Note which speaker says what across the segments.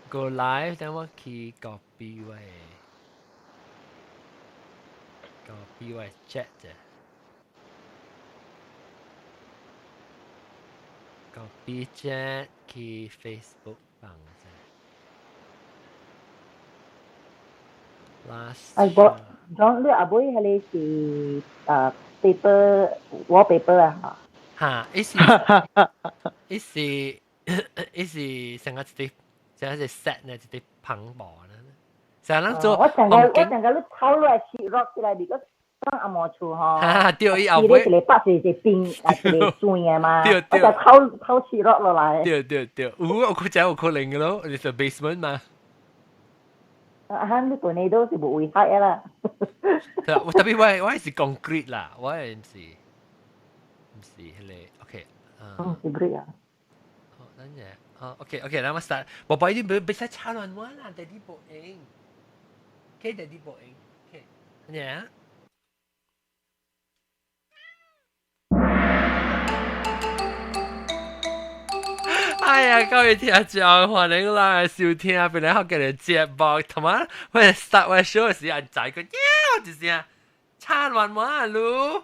Speaker 1: go live 等我去 copy 位 copy 位 chat 啫 copy chat 去 Facebook 放啫 last
Speaker 2: ไอ้บอน้องเลือกอาบุยทะเลสีpaper wallpaper 啊
Speaker 1: 嚇，一時一時成個一啲成個一 set 呢一啲磅礴呢，成日做
Speaker 2: 我陣間
Speaker 1: 環境，
Speaker 2: 我陣間你偷落嚟切落起來，because 當阿毛厝吼，
Speaker 1: 哈對，伊後
Speaker 2: 伊咧一
Speaker 1: 尾
Speaker 2: 個北是一個冰，一個水嘅嘛，
Speaker 1: 對對
Speaker 2: 我就偷切落落來。
Speaker 1: 對對對，有可能嘅咯，你係 basement 嘛，
Speaker 2: 啊，你對你都是冇危害嘅啦。
Speaker 1: 特別我係 concrete 啦，我係唔是迄個 OK，
Speaker 2: 是 great 啊。
Speaker 1: 好，等陣OK，咱們 start，寶寶你別使插亂我啦，弟弟報應，OK，弟弟報應 ，OK，等陣。哎呀，各位聽眾，歡迎來收聽本來學嘅節目。同埋，我 start 我 show 時間仔個妖一聲，差亂我啊嚕！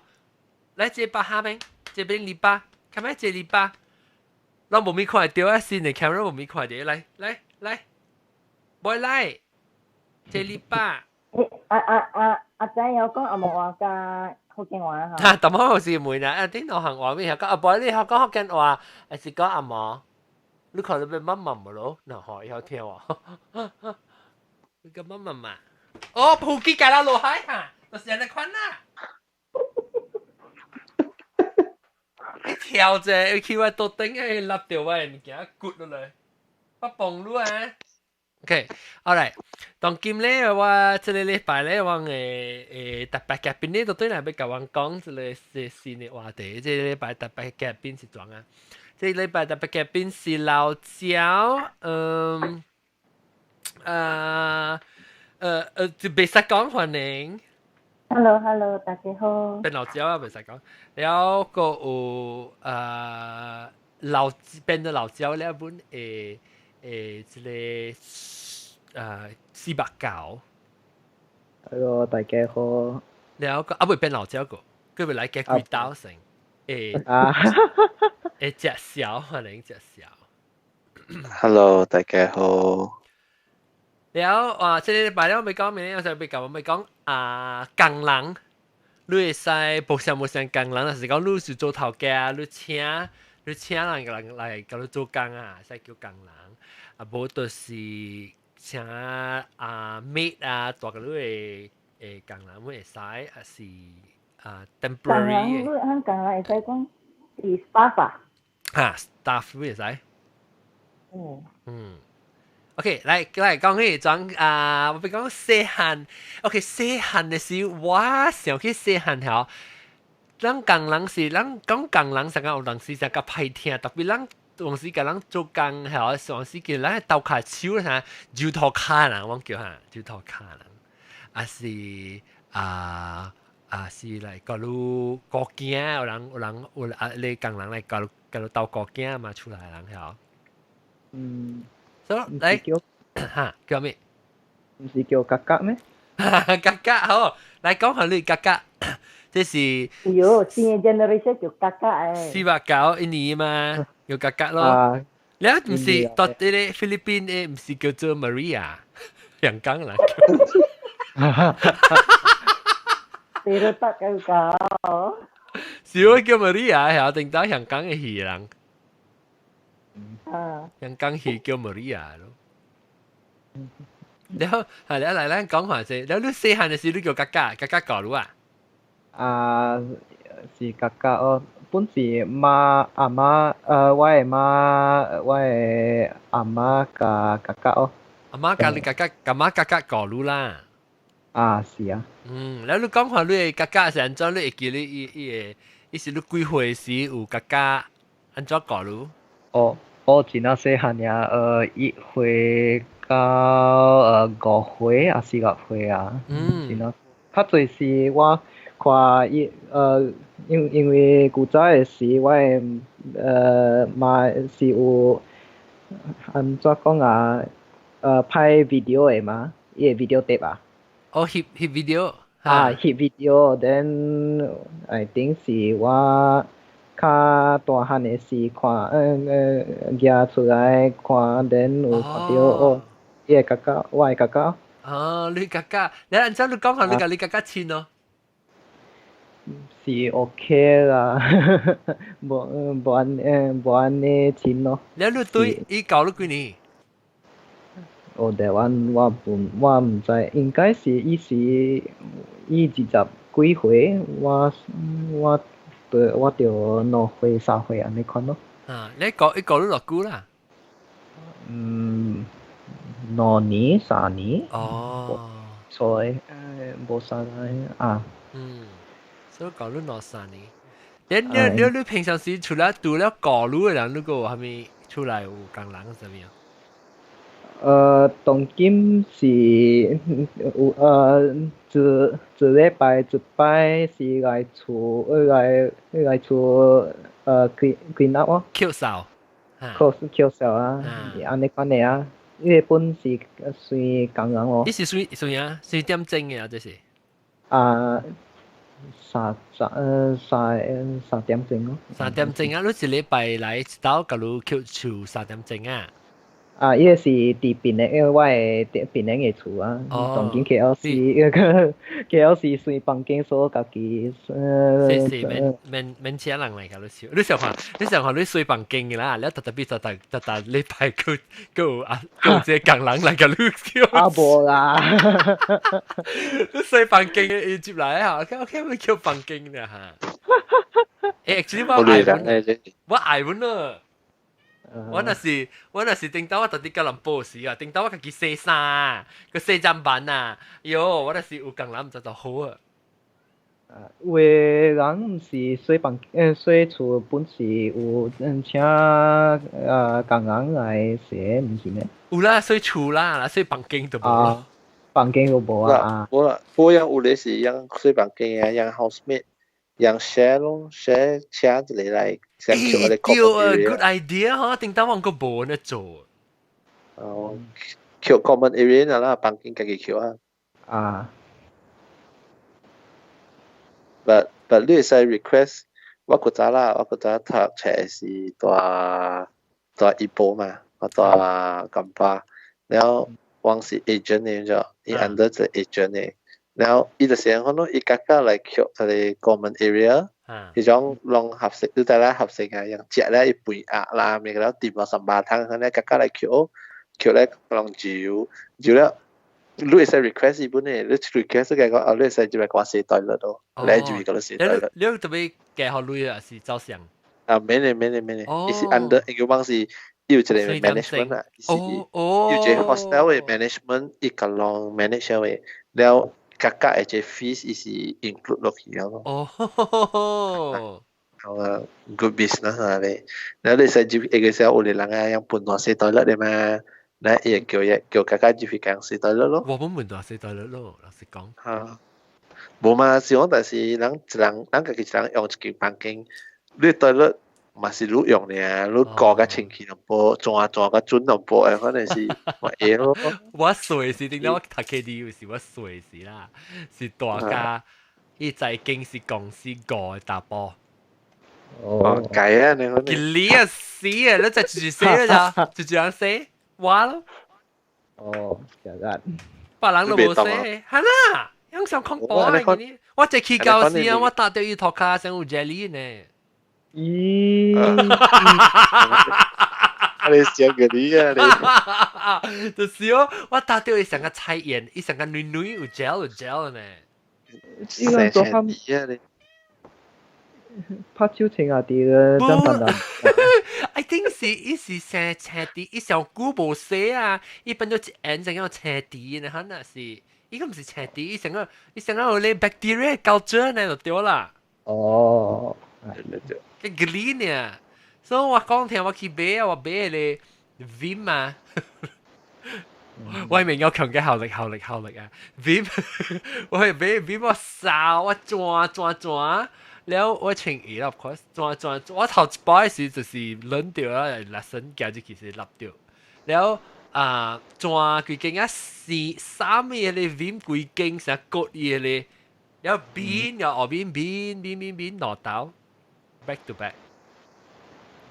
Speaker 1: 來這把下面，這邊禮拜，看咩這禮拜？เรา冇มี看到啊，先嚟 camera 冇มี看到，來，唔來，這禮拜。
Speaker 2: 阿仔有講阿毛話加福建話嚇。
Speaker 1: 嚇，咁好是唔會啦，啊，點到行話咩？講阿伯你學講福建話，還是講阿毛？你可能被媽媽唔咯，嗱學以後聽喎。你個媽媽嘛？哦，普吉加拉羅海嚇，就是人哋款啦。你跳啫，你叫我到頂去立掉我物件，骨落嚟，不崩咯啊！OK，好嚟，當今咧我即個禮拜咧，我特別嘉賓咧，都對嚟要甲我講即個新嘅話題。即個禮拜特別嘉賓是點啊？即個禮拜特別嘉賓是老趙，就別使講歡迎。
Speaker 2: Hello，大家好。
Speaker 1: 變老趙啊，別使講。แล้วก็老變咗老趙呢一本即個四百九。
Speaker 3: Hello，大家好。
Speaker 1: แล้วก็ไม่เป็น老趙個，佢會嚟嘅幾刀成隻小可能隻小。
Speaker 4: Hello，大家好。
Speaker 1: แล้ว即係禮拜咧，我咪講咩？我就咪講，我咪講工人。你會使無相工人，但是講你是做頭家，你請人來甲你做工啊，使叫工人。啊，無就是請maid 啊，大個你會工人會使，還是temporary
Speaker 2: 工人，你香港人會使講是 staff 啊？
Speaker 1: 嚇 staff 會使。
Speaker 2: 嗯。
Speaker 1: OK，來講起種我比講細漢 ，OK 細漢嘅時，我想去細漢條，咱工人是咱講工人成個有陣時成個歹聽，特別咱有時甲咱做工條，有時叫咱鬥卡手啥，搖頭卡人，我叫嚇搖頭卡人，啊是是嚟個路過境，有人你工人嚟個路鬥過境嘛出來人條。所以嚟嚇叫咩？
Speaker 3: 唔是叫格格咩？
Speaker 1: 格格好，嚟講下你格格，即是
Speaker 2: 有新嘅 generation 叫格格誒。
Speaker 1: 489印尼嘛，叫格格咯。你唔是到啲咧菲律賓誒，唔是叫做 Maria， 香港人叫。
Speaker 2: 你都得嘅講。
Speaker 1: 少叫 Maria 係定到香港嘅戲人。香港戲叫 Maria 咯。แล้ว嚟咧講下先，แล้ว你細漢嘅時你叫格格講รู้啊？
Speaker 3: 是格格哦，本是媽阿媽我嘅媽我嘅阿媽甲格格哦。
Speaker 1: 阿媽教你格格講รู้啦。
Speaker 3: 是啊。
Speaker 1: แล้ว你講下你嘅格格係安怎？你會記你伊是你幾歲時有格格安怎講รู้？
Speaker 3: 我真啊細漢呀，1歲到5歲啊4、5歲啊，真啊。較濟是我看因為古早嘅時，我嘅媽是有安怎講啊？拍 video 嘅嘛，伊個 video tape 啊。
Speaker 1: 哦翕 video
Speaker 3: 翕 video then I think 是我較大漢嘅時看，舉出來看，then 有看到哦，伊個哥哥，我嘅哥哥。
Speaker 1: 你哥哥，你按照你講下，你哥哥親咯。
Speaker 3: 是 OK 啦，無安尼親咯。
Speaker 1: 你對伊教你幾年？
Speaker 3: 哦，台灣我唔知，應該是伊20幾歲，我就2歲3歲安尼看咯。
Speaker 1: 你教你偌久啦
Speaker 3: ？2年3年。
Speaker 1: 哦。
Speaker 3: 所以無3年啊。
Speaker 1: 所以教你2、3年。你平常時除了讀了教書嘅人，如果係咪出來有工人怎麼樣？
Speaker 3: 當今是一禮拜一擺是來厝clean up 哦。
Speaker 1: 扣掃。
Speaker 3: 扣掃啊，安尼款嘅啊。日本是算工人哦。
Speaker 1: 伊是算啊？算點鐘嘅啊？這是。
Speaker 3: 3點鐘咯。
Speaker 1: 3點鐘啊！你一禮拜來一道，假如扣厝3點鐘啊？
Speaker 3: 伊個是佇檳城，我誒檳城嘅厝啊。當今 KLC 算房間所家己。
Speaker 1: 免請人嚟甲你笑。你想看你睡房間嘅啦，你特別禮拜佢有這工人嚟甲你笑。
Speaker 3: 無啦。
Speaker 1: 你睡房間嘅接來嚇，OK 咪叫房間嘅嚇。actually 我愛揾啊。我那是頂到我特啲甲人報時啊，頂到我家己洗衫，個洗衫板啊，喲，我那是有工人唔知就好啊。
Speaker 3: 有個人是洗厝本是有請工人來洗，唔是咩？
Speaker 1: 有啦，洗厝啦，洗房間就無咯。
Speaker 3: 房間都無啊。
Speaker 4: 我樣有咧是樣洗房間啊，樣 housemate。yang share 咯 ，share 請一個嚟想叫我哋
Speaker 1: common area。good idea 嗬，定當我個冇呢做。
Speaker 4: 叫 common area 啦，房間自己叫
Speaker 3: 啊。
Speaker 4: but 你使 request， 我嗰陣讀冊是大一波嘛，我大咁巴，然後我是 agent 嚟咗，伊 under 個 agent 嚟。然後伊就想講咯，伊家家嚟叫佢 common area， 迄種攏合適，你睇啦合適啊，樣食咧伊肥鴨啦，咪個了掂落3巴湯，佢咧家家嚟叫咧攏就咧，你會使 request 伊本咧，你 request 嘅講，你會使就係講洗袋率咯，你就係講洗袋率。
Speaker 1: 你特別計好類啊，是照相。
Speaker 4: 免咧，伊是 under， 叫講是有一個 management 啊，有一個 hostel 嘅 management， 伊個攏 manage 嘅，了。價格嘅隻 fees 是 include 落去咯。good business 啊你，然後你使就一個時候有啲人啊，用半段洗袋率嘅嘛，那也叫價格就會講洗袋率咯。
Speaker 1: 我本半段洗袋率咯，老實講。
Speaker 4: 冇嘛，是講但是人家己一人用一間房間，你袋率嘛是你用嘅，你個個清氣兩波，轉個準兩波，可能是咪嘢咯？
Speaker 1: 我衰時點解我讀 KTV 時我衰時啦，是大家伊在經是公司個打波。
Speaker 4: 計啊你可能。
Speaker 1: 你啊死啊！你就住死啦咋？就這樣死，哇咯！
Speaker 3: 就咁。
Speaker 1: 別人都冇死，係啦，影相恐怖啊！我只去教時啊，我打到一套卡上有 jelly 呢。
Speaker 3: 咦？
Speaker 4: 你想嗰啲啊
Speaker 1: 你？就是哦，我打到伊成個菜鹽，伊成個嫩有 gel 呢。
Speaker 3: 依個做下
Speaker 4: 啊你？
Speaker 3: 拍手稱下啲嘅真笨蛋。
Speaker 1: I think 伊是成車底，伊上古無寫啊，伊變咗一眼成個車底呢，可能是伊個唔是車底，伊成個有啲 bacteria culture 呢就對啦。cái green nè, so 我講聽我去買啊，我買咧 Vim 啊，我係咪有強嘅效力啊 ？Vim， 我係買 Vim 我掃我轉，แล้ว我清อี啦 ，of course， 轉，我頭一擺時就是輪掉啦，辣筍夾住其實立掉，แล้ว轉幾間啊三嘢你邊幾間成個嘢你，有邊有後邊攞到 back to back。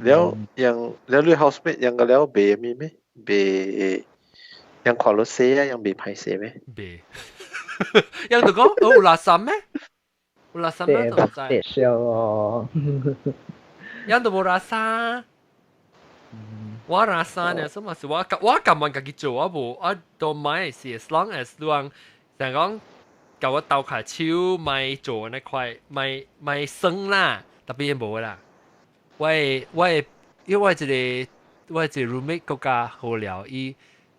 Speaker 4: แล้วเรื่อง housemate ยังก็แล้วเบมีไหมเบยังขอรถเสียยังเบไพ่เสียไหม
Speaker 1: เบยังตัวก็有垃圾咩？有垃圾咩？都唔知。
Speaker 3: 特少哦。
Speaker 1: ยังตัว冇垃圾。我垃圾呢？什麼事？我咁晚自己做，我冇，我都買是 as long as 你話成講教我鬥下手，咪做那塊，咪生啦，特別冇啦。因為這 roommate 嗰家好聊，伊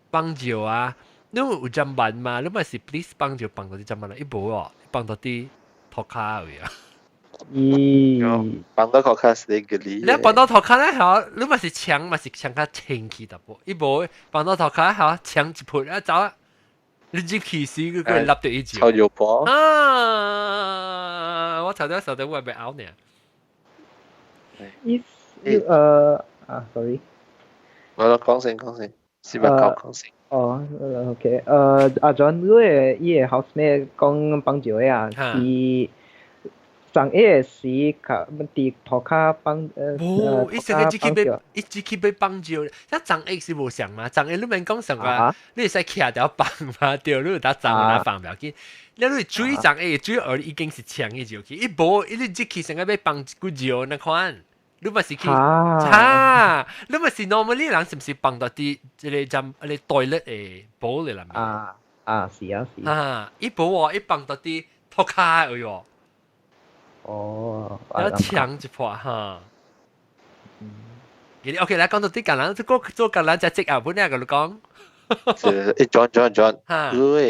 Speaker 1: 幫助啊，你有針板嘛？你咪是 please 幫助幫到啲針板啦，伊冇哦，幫到啲托卡位啊。
Speaker 4: 幫到佢卡是你個理。
Speaker 1: 你幫到托卡咧，嚇，你咪是搶較清氣淡薄，伊冇幫到托卡嚇，搶一盤啊走啊，你只氣死佢個立到一招。
Speaker 4: 臭肉婆
Speaker 1: 啊！我頭先會被拗呢。
Speaker 3: sorry。
Speaker 4: 我講先，是咪講先？OK，
Speaker 3: 阿 John，你嘅housemate 講幫助嘅啊，是上一時佢啲頭卡幫
Speaker 1: 冇，伊成個只去被幫助，一張 X 是無上嘛，張 X 你咪講上個，你會使徛條幫嘛，對，你有打張打幫唔要緊，你追張 A 追而已經是搶嘅就去，伊無，伊只去成個被幫個招那款。你咪是去，你咪是 normally 人是唔是幫到啲即係針你 toilet 誒保嚟啦？
Speaker 3: 是。
Speaker 1: 伊保喎，伊幫到啲托卡嘅喎。有搶一破哈。OK， 嚟講到啲橄欖，做橄欖就即係本嚟個你講。
Speaker 4: John，如果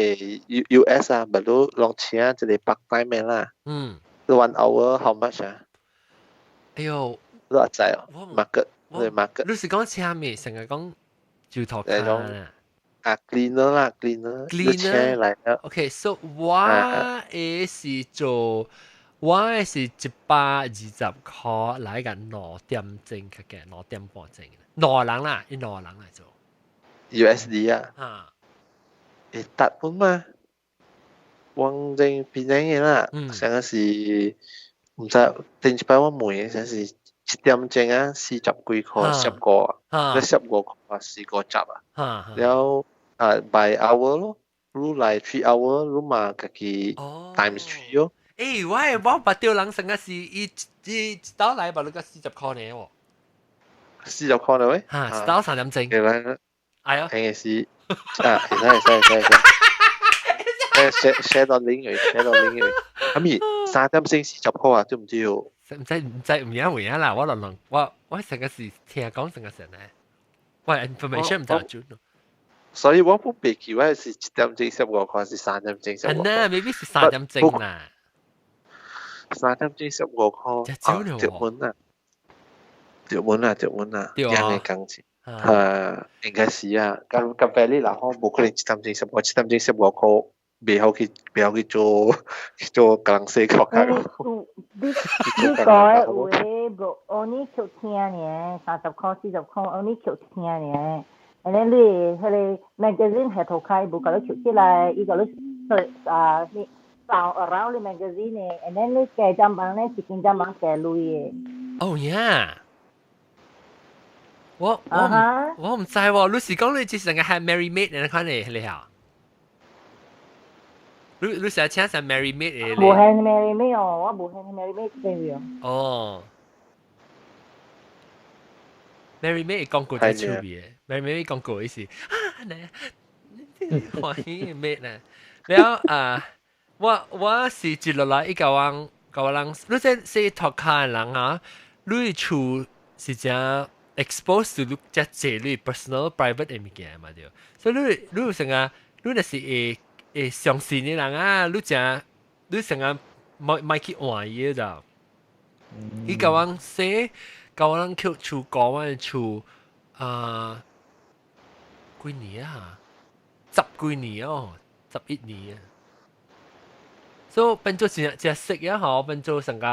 Speaker 4: US 啊，咪都落錢就嚟part time 啦。1 hour how much 啊？
Speaker 1: 哎呦！
Speaker 4: 多少仔哦 ？market，
Speaker 1: 你是講車咩？成日講照頭卡啊
Speaker 4: ？cleaner 啦 ，cleaner 嚟啦。
Speaker 1: OK，so 我是做，我是120塊來個2點鐘嘅，2點半鐘，2人啦，伊2人嚟做。
Speaker 4: USD 啊？達本嘛？黃正變樣嘢啦，成個是唔知定一擺我問嘅，成是。7點鐘啊，40幾塊，10個啊，你10個啊，4個集啊，แล้วby hour 咯，如嚟3 hour 如嘛自己 times 3咯。
Speaker 1: 我八條人成個是一刀嚟把你個40塊呢喎
Speaker 4: ，40塊呢喂？
Speaker 1: 一刀3點鐘。
Speaker 4: 嘅啦，
Speaker 1: 係啊，
Speaker 4: 係嘅是，share 到領域，咁而3點鐘40塊啊，知唔知喎？
Speaker 1: 唔知唔影回啊啦！我成個時聽講成個時咧，我 information 唔知準咯。
Speaker 4: 所以我不被記為是7點鐘15塊，是3點鐘15塊。
Speaker 1: 嗱，maybe 是3點鐘啦。
Speaker 4: 3點鐘15塊，條門啊，人嘅工錢。應該是啊，咁俾你嗱，我冇可能7點鐘15塊。未好去做港式烤雞。
Speaker 2: 你講有誒，only 扣聽呢，30塊40塊，only 扣聽呢。然後你迄個 magazine 係頭開，無甲你扣起來，伊甲你你 sound around 你 magazine 呢，然後你加針板呢，一件針板加鐳嘅。
Speaker 1: 哦呀！我唔知喎，你是講你之前個係 Mary Maid 你看你好？你成日請成 Mary Maid 嘅？
Speaker 2: 無係 Mary Maid 哦，我無係 Mary Maid 嘅喎。
Speaker 1: 哦 ，Mary Maid 廣告真出名，Mary Maid 廣告意思啊，你歡喜 Maid 呢？แล้ว我是接落來一個人，你即托卡人啊，你處是只 expose to 你只這你 personal private 嘅物件嘛對，所以你有成啊，你若是會相信嘅人啊，你成日咪去換嘢咋？伊甲我說，甲我去厝講我厝幾年啊？10幾年哦，11年啊。所以變做只識也好，變做成個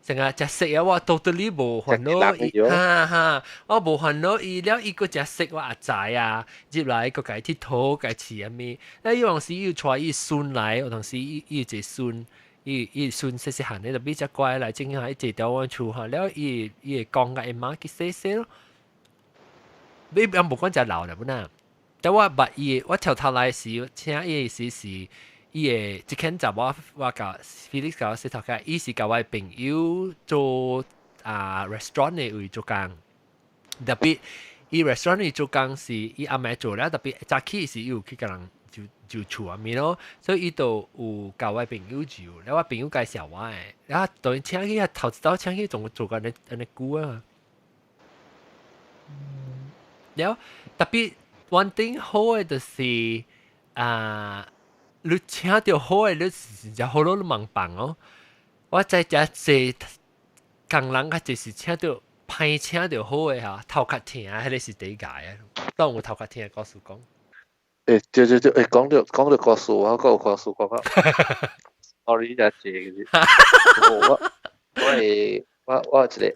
Speaker 1: 成日食食啊，我 totally 無煩惱，哈哈，我無煩惱伊了，伊個食食我阿仔啊，接來個解鐵土解詞啊咪，那有陣時要帶伊孫來，有陣時伊隻孫，伊孫細細漢咧就比較乖來，正係一直到我厝嚇，了伊講個阿媽去寫寫咯，你有無講就老啦本啊，但我捌伊，我條頭來時請伊時。伊個即間就我甲 Felix 甲我說頭家，伊是甲我朋友做restaurant 嘅位做工，特別伊 restaurant 嘅做工是伊阿妹做啦，特別早起是有去甲人就厝啊面咯，所以伊就有甲我朋友住，แล้ว我朋友介紹我誒，然後當請去頭一道請去仲做緊安尼久啊，แล้ว特別 one thing 好嘅就是你請到好嘅，你真正好多都忙棒哦。我在遮坐工人較就是請到歹請到好嘅嚇，頭殼疼，迄個是第一屆啊。當有頭殼疼嘅告訴講。
Speaker 4: 對，講到告訴我，個告訴我，sorry 就係我一個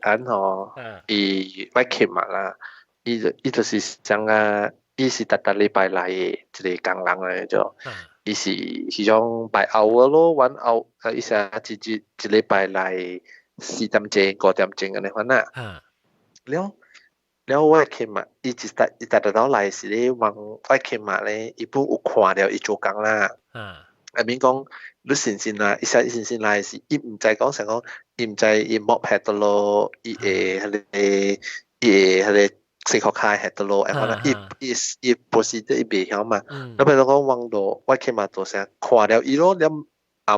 Speaker 4: 案吼，伊我傾嘛啦，伊就是講啊，伊是逐禮拜來嘅一個工人嚟咗。伊是迄種by hour 咯，1 hour，伊成一禮拜來4點鐘、5點鐘安尼款啊。了我嘅嘛，伊逐到來時咧，我嘅嘛咧，伊本有看了伊做工啦。I mean 講，你先來，伊先來時，伊唔知講成講，伊唔知伊摸拍到咯，伊會迄個。四個開係得咯，然後呢，伊不是啲未曉嘛，咁譬如講網絡，我起碼做成看了伊咯，了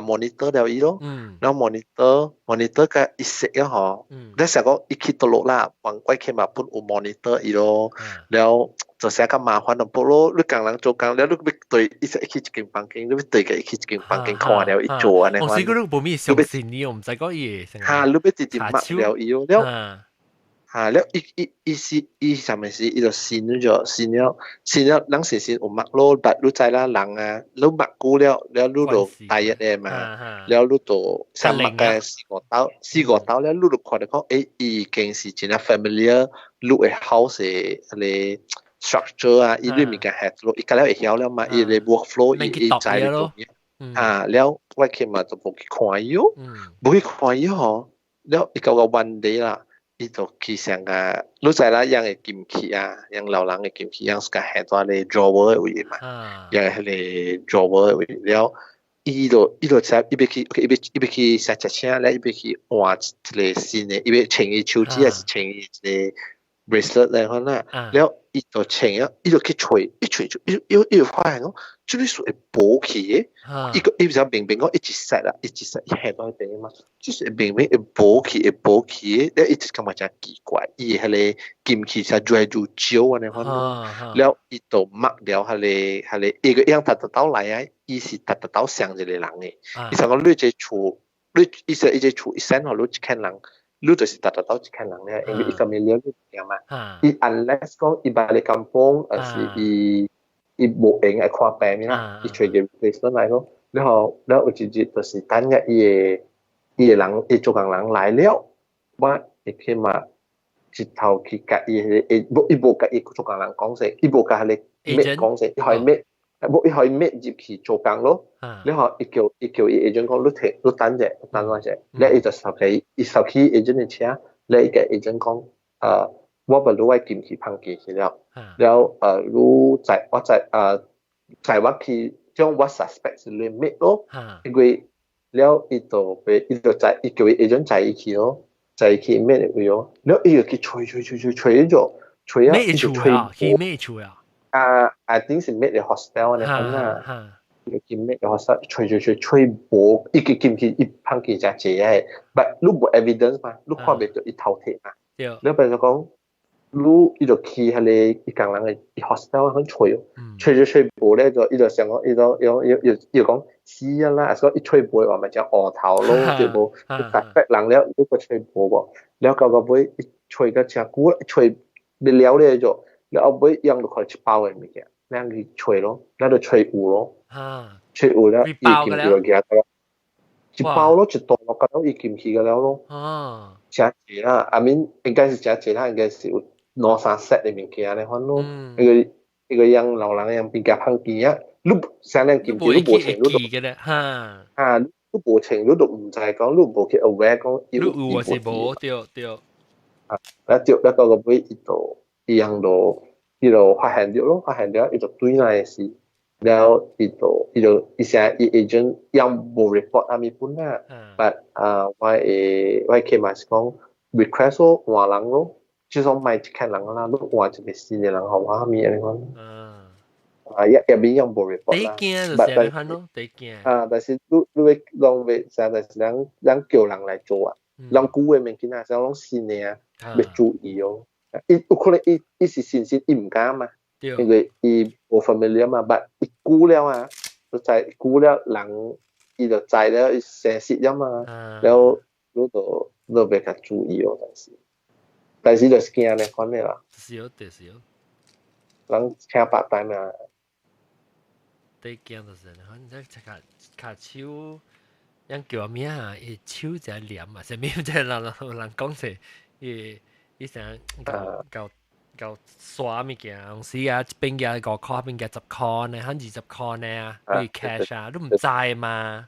Speaker 4: monitor 了伊咯，แล้ว monitor 個一識啊嗬，你成個一去到落啦，我起碼本有 monitor 伊咯，แล้ว做成個麻煩咯，咯，你工人做工，แล้ว你要對一去一間房間，你要對個一去一間房間看了伊做安尼，
Speaker 1: 我試過你冇咩相信你，我唔知講嘢，
Speaker 4: 嚇，你要直接抹了伊咯，了。แล้วอีสามสิอี就先咗先了人先有มัก咯บัดรู้ใจละหลังแล้วมักกูแล้วรู้到大一嘅嘛แล้วรู้到三มัก嘅四個刀แล้วรู้到看到講已經是真係 familiar รู้嘅 house 嘅 structure อีรู้มีการ head 咯อีก็แล้ว會曉了嘛อี嘅 workflow อีใจ咯แล้ว我ขึ้นมา就冇去看伊哦冇去看伊嗬แล้วอี個 one day 啦伊就去上個，你知啦，樣嘅劍氣啊，樣老人嘅劍氣，樣是個係做咧 drawer 嘅位嘛，樣係咧 drawer 嘅位，了，伊就使伊要去寫隻車咧，伊要去換一個新嘅，伊要穿伊手指還是穿伊一個 bracelet 咧，可能，了，伊就穿啊，伊就去吹，伊就發現講，這裡是會補起嘅，伊就明明講一直塞啦，伊係到邊嘛。就是明明會補起，了伊就感覺真奇怪，伊係個劍氣就越來越少安尼款咯，了伊就抹了係個伊個樣達到來啊，伊是達到上一個人嘅，伊想講你這厝，你伊說伊這厝一生吼，你一間人，你就是達到一間人咧，因為伊個面了你點嘛，伊 unless 講伊把你kampung，而是伊無用來看病啦，伊找個 replacement 來咯，然後有一日就是等下伊個人，伊做工人來了，我會起碼一頭去甲伊無甲伊做工人講聲，伊無甲迄個咩講聲，伊可以咩入去做工咯。然後伊叫伊 agent 講，你等者，แล้ว伊就收起 agent 嘅車，แล้ว伊個 agent 講，我不如我劍氣碰見去了，แล้วรู้在我去將我 suspect 是你咩咯，因為แล้ว伊就在伊叫伊 agent 在一起咯，在一起咩嚟喎？แล้ว伊就去吹咗，
Speaker 1: 咩吹啊？佢咩吹啊
Speaker 4: ？I think 是咩嚟 hostel 呢？啊，佢咩嚟 hostel？吹波，伊個劍氣一碰見就謝嘅，but 你冇 evidence 嘛？你看唔到伊頭貼嘛？你譬如講，你就去係你一個人嘅 hostel 喺吹波咧，就伊就想講，伊就講。是啊啦，啊所以一吹波話咪就鵝頭咯，對冇？特別人了，如果吹波喎，了到尾一吹個正久，吹未了咧就，了後尾樣就可能一包嘅物件，兩去吹咯，แล้ว就吹有咯，吹有了，已經就其他一包咯，一袋我覺得已經去㗎了咯。
Speaker 1: 哦，
Speaker 4: 真濟啦，I mean 應該是真濟啦，應該是有兩三 set 嘅物件嚟看咯。一個樣老人樣變夾行機啊，你成日見住你無情，你都
Speaker 1: 嘅咧，哈，
Speaker 4: 你無情，你都唔知講，你無去 aware 講
Speaker 1: 你有
Speaker 4: 伊
Speaker 1: 是無對，
Speaker 4: แล้วจบแล้วก็ไปอีตัวอีอย่างโดอีโด發現咗咯，發現咗อีตัว對嚟事แล้วอี成อีเอเจนต์ยัง冇 report อามีปุ่นนะ but ว่าเคมา是講 request 咯換人咯，就算唔係一個人啦，你換一個新嘅人好啊咪嚟講，入邊ยัง冇 report 啦，但是你會當為成日是人叫人嚟做啊，人舊嘅物件啊，就講新嘅啊。要注意哦，有可能伊是新鮮，伊唔敢嘛，因為伊無 familiar 嘛，但伊久了啊，就知久了人伊就知了，伊成熟了嘛，然後你就比較注意哦，但是就是驚咧，看咧啦，
Speaker 1: 是，
Speaker 4: 人請白帶嘛，
Speaker 1: 對驚就是，你睇卡手，人叫咩啊？伊手就黏啊，上面就人講是。伊成搞刷物件，有時啊，一邊嘅5塊，邊嘅10塊呢，肯20塊呢，你 cash 啊，都唔知嘛。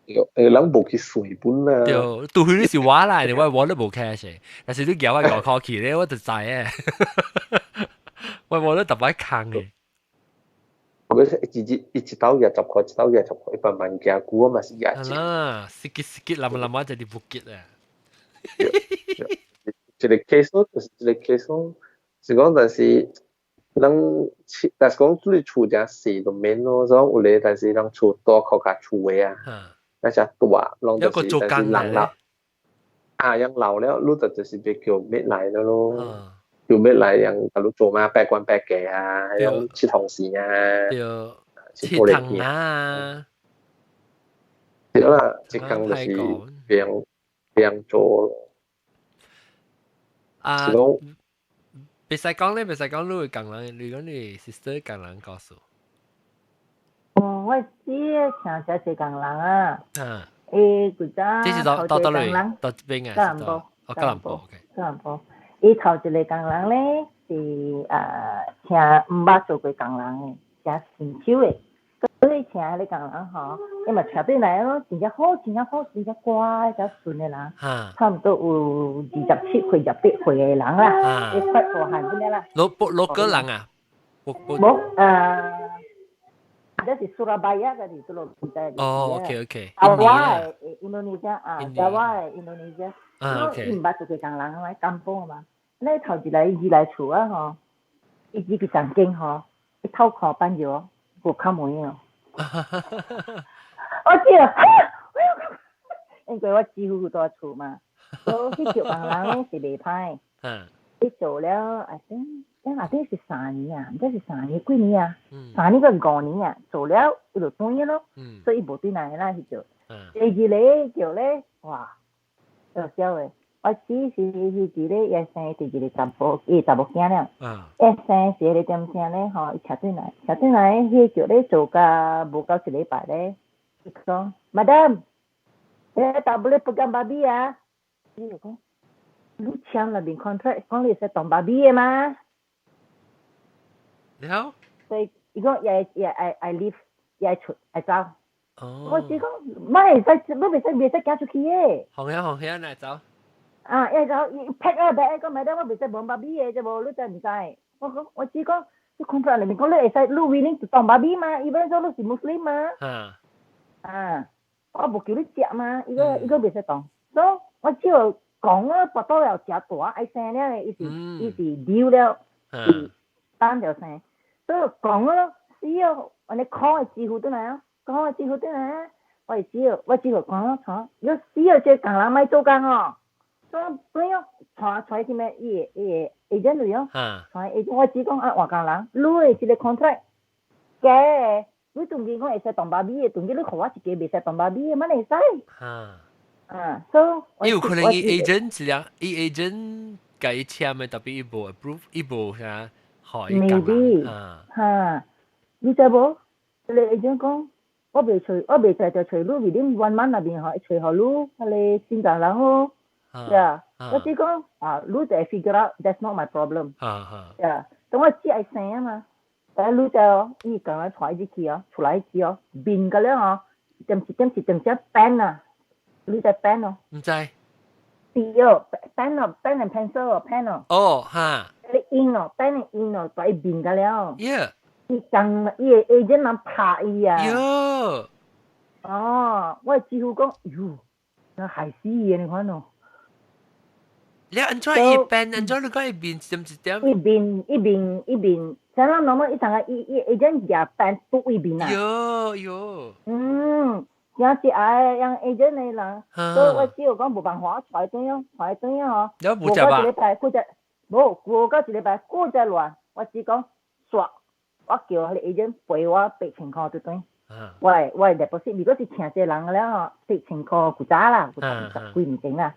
Speaker 4: 人無去隨本啊。
Speaker 1: 對，對佢啲是我來的，我都冇 cash，但是你叫我5塊去咧，我就知誒。我都特別坑嘅。
Speaker 4: 我一刀20塊，一刀20塊，一般萬件股啊嘛是廿錢。
Speaker 1: 啦，sikit lama-lama jadi bukit啊。
Speaker 4: 一個 case 咯，就是一個 case 咯。是講，但是講你厝真細就免咯，所以有咧，但是人厝大靠甲厝嘅啊，那只大，人就是但是人老，人老了，你就是別叫咩來了咯，叫咩來人，假如做嘛百官百計啊，樣切同事啊，
Speaker 1: 切藤啊，
Speaker 4: 對啦，即工就是別做咯。
Speaker 1: 啊，別使講咧，別使講，你會講人，你講你 sister 講人告訴。
Speaker 2: 我知請只是講人啊。佢咋？
Speaker 1: 這是到邊啊？
Speaker 2: 吉蘭坡。吉蘭坡。伊頭一個講人咧是請500做過講人嘅，真新手嘅。所以請迄個講人吼，伊嘛請對來咯，真正好，真正乖，真順嘅人，差唔多有27歲、28歲嘅人啦，一塊大漢咁樣啦。
Speaker 1: 攞個人啊？
Speaker 2: 冇這是Surabaya tadi tu loh kita.
Speaker 1: Oh, okay.
Speaker 2: Java Indonesia Java Indonesia.
Speaker 1: Okay.
Speaker 2: Imbas tu kang lang mai kampung mà. Này thầu chỉ lại chủ á ho. Ít gì cái sản kinh ho. Cái thâu khó ban giờ, buộc không muốn nhiều. Chưa. Anh quay qua chi hữuตัวchủ mà. So cái kiểu kang lang này thì bị phai. Cái chỗแล้วI think 是3年啊，唔知是3年幾年啊？3年個5年啊，做了伊就轉咗咯，所以無對來啦去做。第二咧叫咧，哇，搞笑誒！我只是迄咧一生第二個查某囝咧，一生是咧點聲咧，吼，伊車轉來，迄叫咧做甲無夠1禮拜咧，伊講 ，Madam， tak boleh pegang babi啊，伊就講，你簽了邊 contract， 講你係當 babi 嘅嘛？
Speaker 1: 了，
Speaker 2: 所以伊講I leave，I走。我只講，唔係未使行出去嘅。
Speaker 1: 紅兄嚟走。
Speaker 2: 一走，伊 pack 啊 bag， 講咪得我未使綁芭比嘅啫喎，你真唔知。我只講，你 contract 裏面講你會使，你 willing to 當芭比嘛？伊本身你是 Muslim 嘛？我冇叫你食嘛，伊個未使當。所以我只要講啊，拔到了食大，愛生了，伊是丟了，是單就生。所以講咯，只要我哋講嘅字符都嚟啊，我只要講咯，錯。如果只要隻工人咪做工哦，所以不要傳啲咩嘢 agent 嚟哦，傳 agent 我只講換工人，你係一個 contract 嘅，你當然講會使當芭比嘅，當然你學我一個未使當芭比嘅，乜嚟使？所以
Speaker 1: 有可能伊 agent 一樣，伊 agent 甲伊簽嘅，特別伊無 approve， 伊無啥。Maybe，
Speaker 2: 你知無？你 agent 講，我未在找路，within 1 month 那边嗬，找好路，佢哋先講人咯。Yeah，我只講路就 figure out，that's not my problem。Yeah，等我只係生啊嘛，但係路就伊講嚟出一支哦，出來一支哦，變個咧哦，點是只 pen 啊，路就 pen 哦。
Speaker 1: 唔知。
Speaker 2: 係哦 ，pen 哦 ，pen and pencil 哦 ，pen 哦。
Speaker 1: 哦，哈。
Speaker 2: 你 in 哦 ，pen and in 哦，再變個了。
Speaker 1: Yeah。
Speaker 2: 伊講伊 agent 能拍伊啊。
Speaker 1: 喲。
Speaker 2: 哦，我幾乎講，喲，那害死伊你看咯。
Speaker 1: 你安怎一邊，安怎你講一邊點一點？
Speaker 2: 一邊，像咱normal一陣個伊 agent 夾 pen 都一邊啊。
Speaker 1: 喲。
Speaker 2: 有時讓 agent 嚟人，所以我只有講冇辦法，財對哦。
Speaker 1: 有冇隻吧？
Speaker 2: 過個一禮拜過隻亂，我只講刷，我叫佢哋 agent 賠我8,000塊對對。我 deposit 如果是請隻人嘅咧，8,000塊古早啦，古幾唔整啦。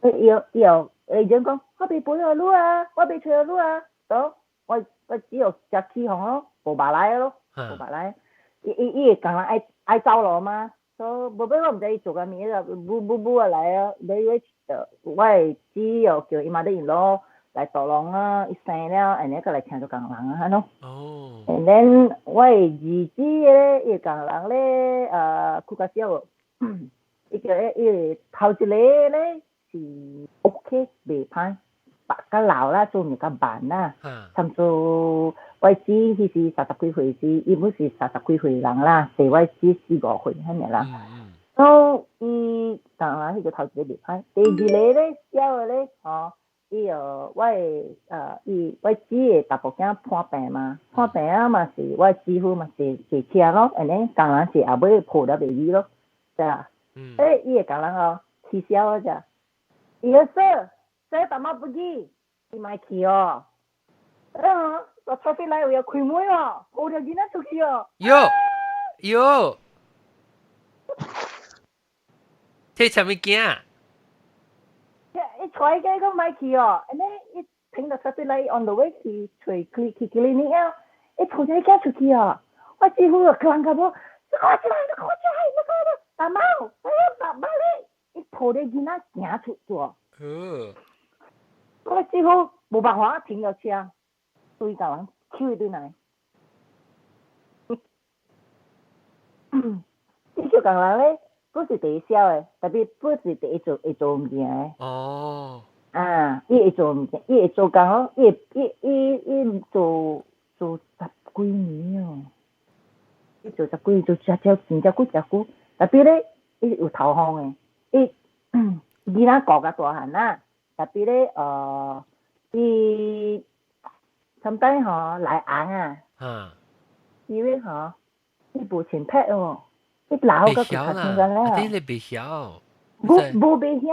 Speaker 2: 要 agent 講，我被賠咗路啊，我被退咗路啊，咁我只有隻起行咯，冇白來咯，冇白來。伊講人愛走路嘛，所以冇俾我唔知做緊咩啦，不啊來啊，我只有叫伊媽啲人攞來導廊啊，一生了，然後個來請做工人啊，咯。
Speaker 1: 哦。
Speaker 2: and then 我兒子咧，伊工人咧，佢個小，伊個伊頭一個咧是 OK 未歹，白個老啦，做唔個慢啦，差唔多。我知佢是30幾歲時，伊唔是30幾歲人啦，係我知4、5歲咁樣啦。所以伊當然佢個頭一個袂歹，第二個咧小個咧，伊我知嘅大部間破病嘛，破病啊嘛是我幾乎嘛是坐車咯，然後當然是後尾抱到 baby 咯，係啊。誒，伊個工人哦，起小個咋？伊個說大媽不記，伊買去哦。個traffic light 又開門哦，抱條囡仔出去哦。
Speaker 1: 喲，這什麼驚？
Speaker 2: 一出街個買去哦，然後一停到 traffic light on the way 去clinic 啊，一抱條囡出去哦，我幾乎個人個冇，你大貓，爸爸咧，一抱條囡仔行出咗。我幾乎冇辦法停咗車。對個人抽一堆嚟，呢個工人咧，不是第一小嘅，特別不是第一做唔掂嘅。哦。伊會做唔掂，伊會做工咯，伊做10幾年哦，伊做10幾年，做真久，特別咧，伊有頭風嘅，伊仔個大漢啦，特別咧，伊。sometimes 來紅啊，因為伊無錢拍哦，伊老個佢較清楚咧。
Speaker 1: 你你袂曉？
Speaker 2: 無袂曉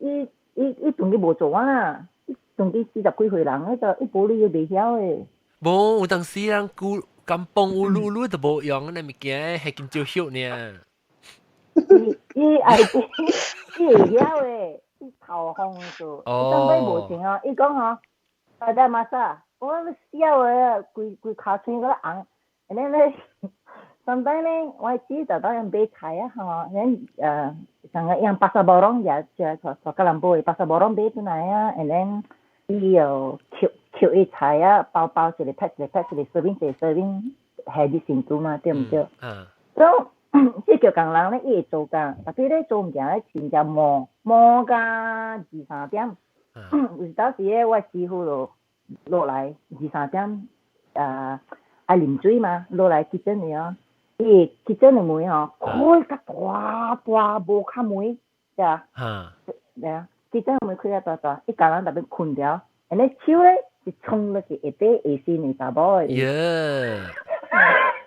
Speaker 2: 誒，伊仲佢無做啊，伊仲佢40幾歲人嗰個，伊無你袂曉誒。
Speaker 1: 無有當時人古咁幫有路都無用，那物件係見招曉呢。
Speaker 2: 伊會曉誒，伊頭風做，當佢無錢哦，伊講大媽生，我小個規腳穿嗰個紅，然後咧，上班咧，我只就當人買菜啊，像個樣pasar borong ya，就吉隆坡嘅pasar borong買出來啊，然後伊又扣一菜啊，包一個 pack 一個 serving，係啲程度嘛，對唔對？咁即叫工人咧，伊會做工，特別咧做唔掂咧，前就磨到2、3點。有當時咧，我師傅就落來2、3點，愛啉水嘛，落來kitchen嚟哦，伊kitchen嘅門哦，開個大無卡門，係啊，kitchen 嘅門開個大，一個人特別困掉，然後手咧就衝落去一堆AC嚟打包嘅。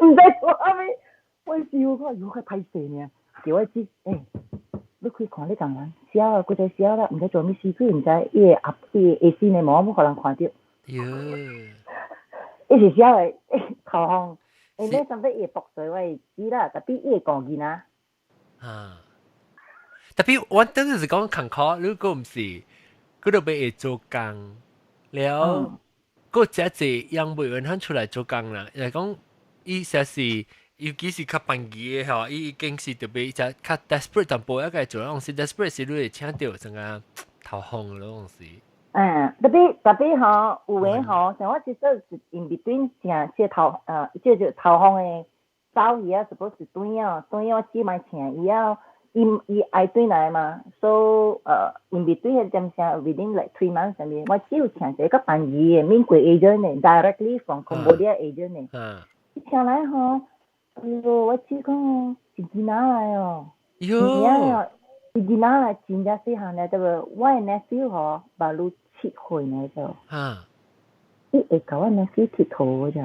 Speaker 2: 唔知我後尾，我師傅講如果太細呢，叫我知，你可以看你工人，小啊，佢就小啦，唔使做咩事，佢唔使伊個 AC 呢冇可能看到。伊是小嘅頭紅，然後甚至伊薄水我會知啦，特別伊講囡仔。
Speaker 1: 特別我當時是講坎坷，如果唔是，佢就俾做工，了，嗰只隻讓每人肯出來做工啦，就講伊實是尤其是較辦機嘅吼，伊已經是特別就較 desperate 淡薄，一個做嗰陣時 desperate 時你會請到成個頭紅嗰陣時。
Speaker 2: 特別吼，有誒吼，像我其實是 in between 正即頭即頭紅誒走伊啊 ，suppose 是對我只買請伊啊，伊愛對來嘛，so in between 迄點聲 within like 3 months 上面，我只有請一個辦機嘅免貴 agent 嘅 ，directly from Cambodia agent 嘅，伊請來吼。哎呦，我只講一支拿來哦，
Speaker 1: 喲，
Speaker 2: 一支拿來真正細漢咧，對不？我嘅 nephew 嗬，把路7歲呢就，伊會教我 nephew 剃頭就，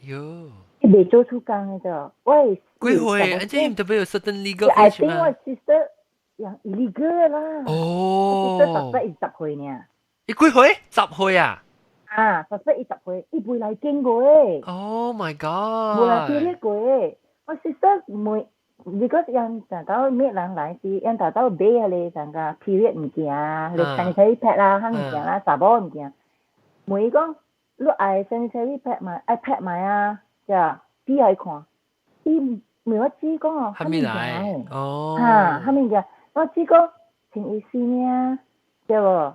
Speaker 1: 喲，
Speaker 2: 伊未做出工嘅就，我係
Speaker 1: 幾歲？而且特別有 certain legal
Speaker 2: I
Speaker 1: age
Speaker 2: think
Speaker 1: 嘛？
Speaker 2: 我 sister 樣 illegal 啦，我 sister 10歲呢，
Speaker 1: 伊幾歲？10歲啊
Speaker 2: 10歲，伊未來經過誒。
Speaker 1: Oh my
Speaker 2: 未來
Speaker 1: god！
Speaker 2: period 過誒，我 sister 每because 人成個咩人來時，人大到買下你成個 period 物件啊，你 sanitary pad 啦，慳物件啦，茶包物件，每講你愛 sanitary pad 買，愛 pad 買啊，就比愛看，伊未我只講哦，
Speaker 1: 還沒來哦，
Speaker 2: 蝦物件，我只講前一時呢，對無？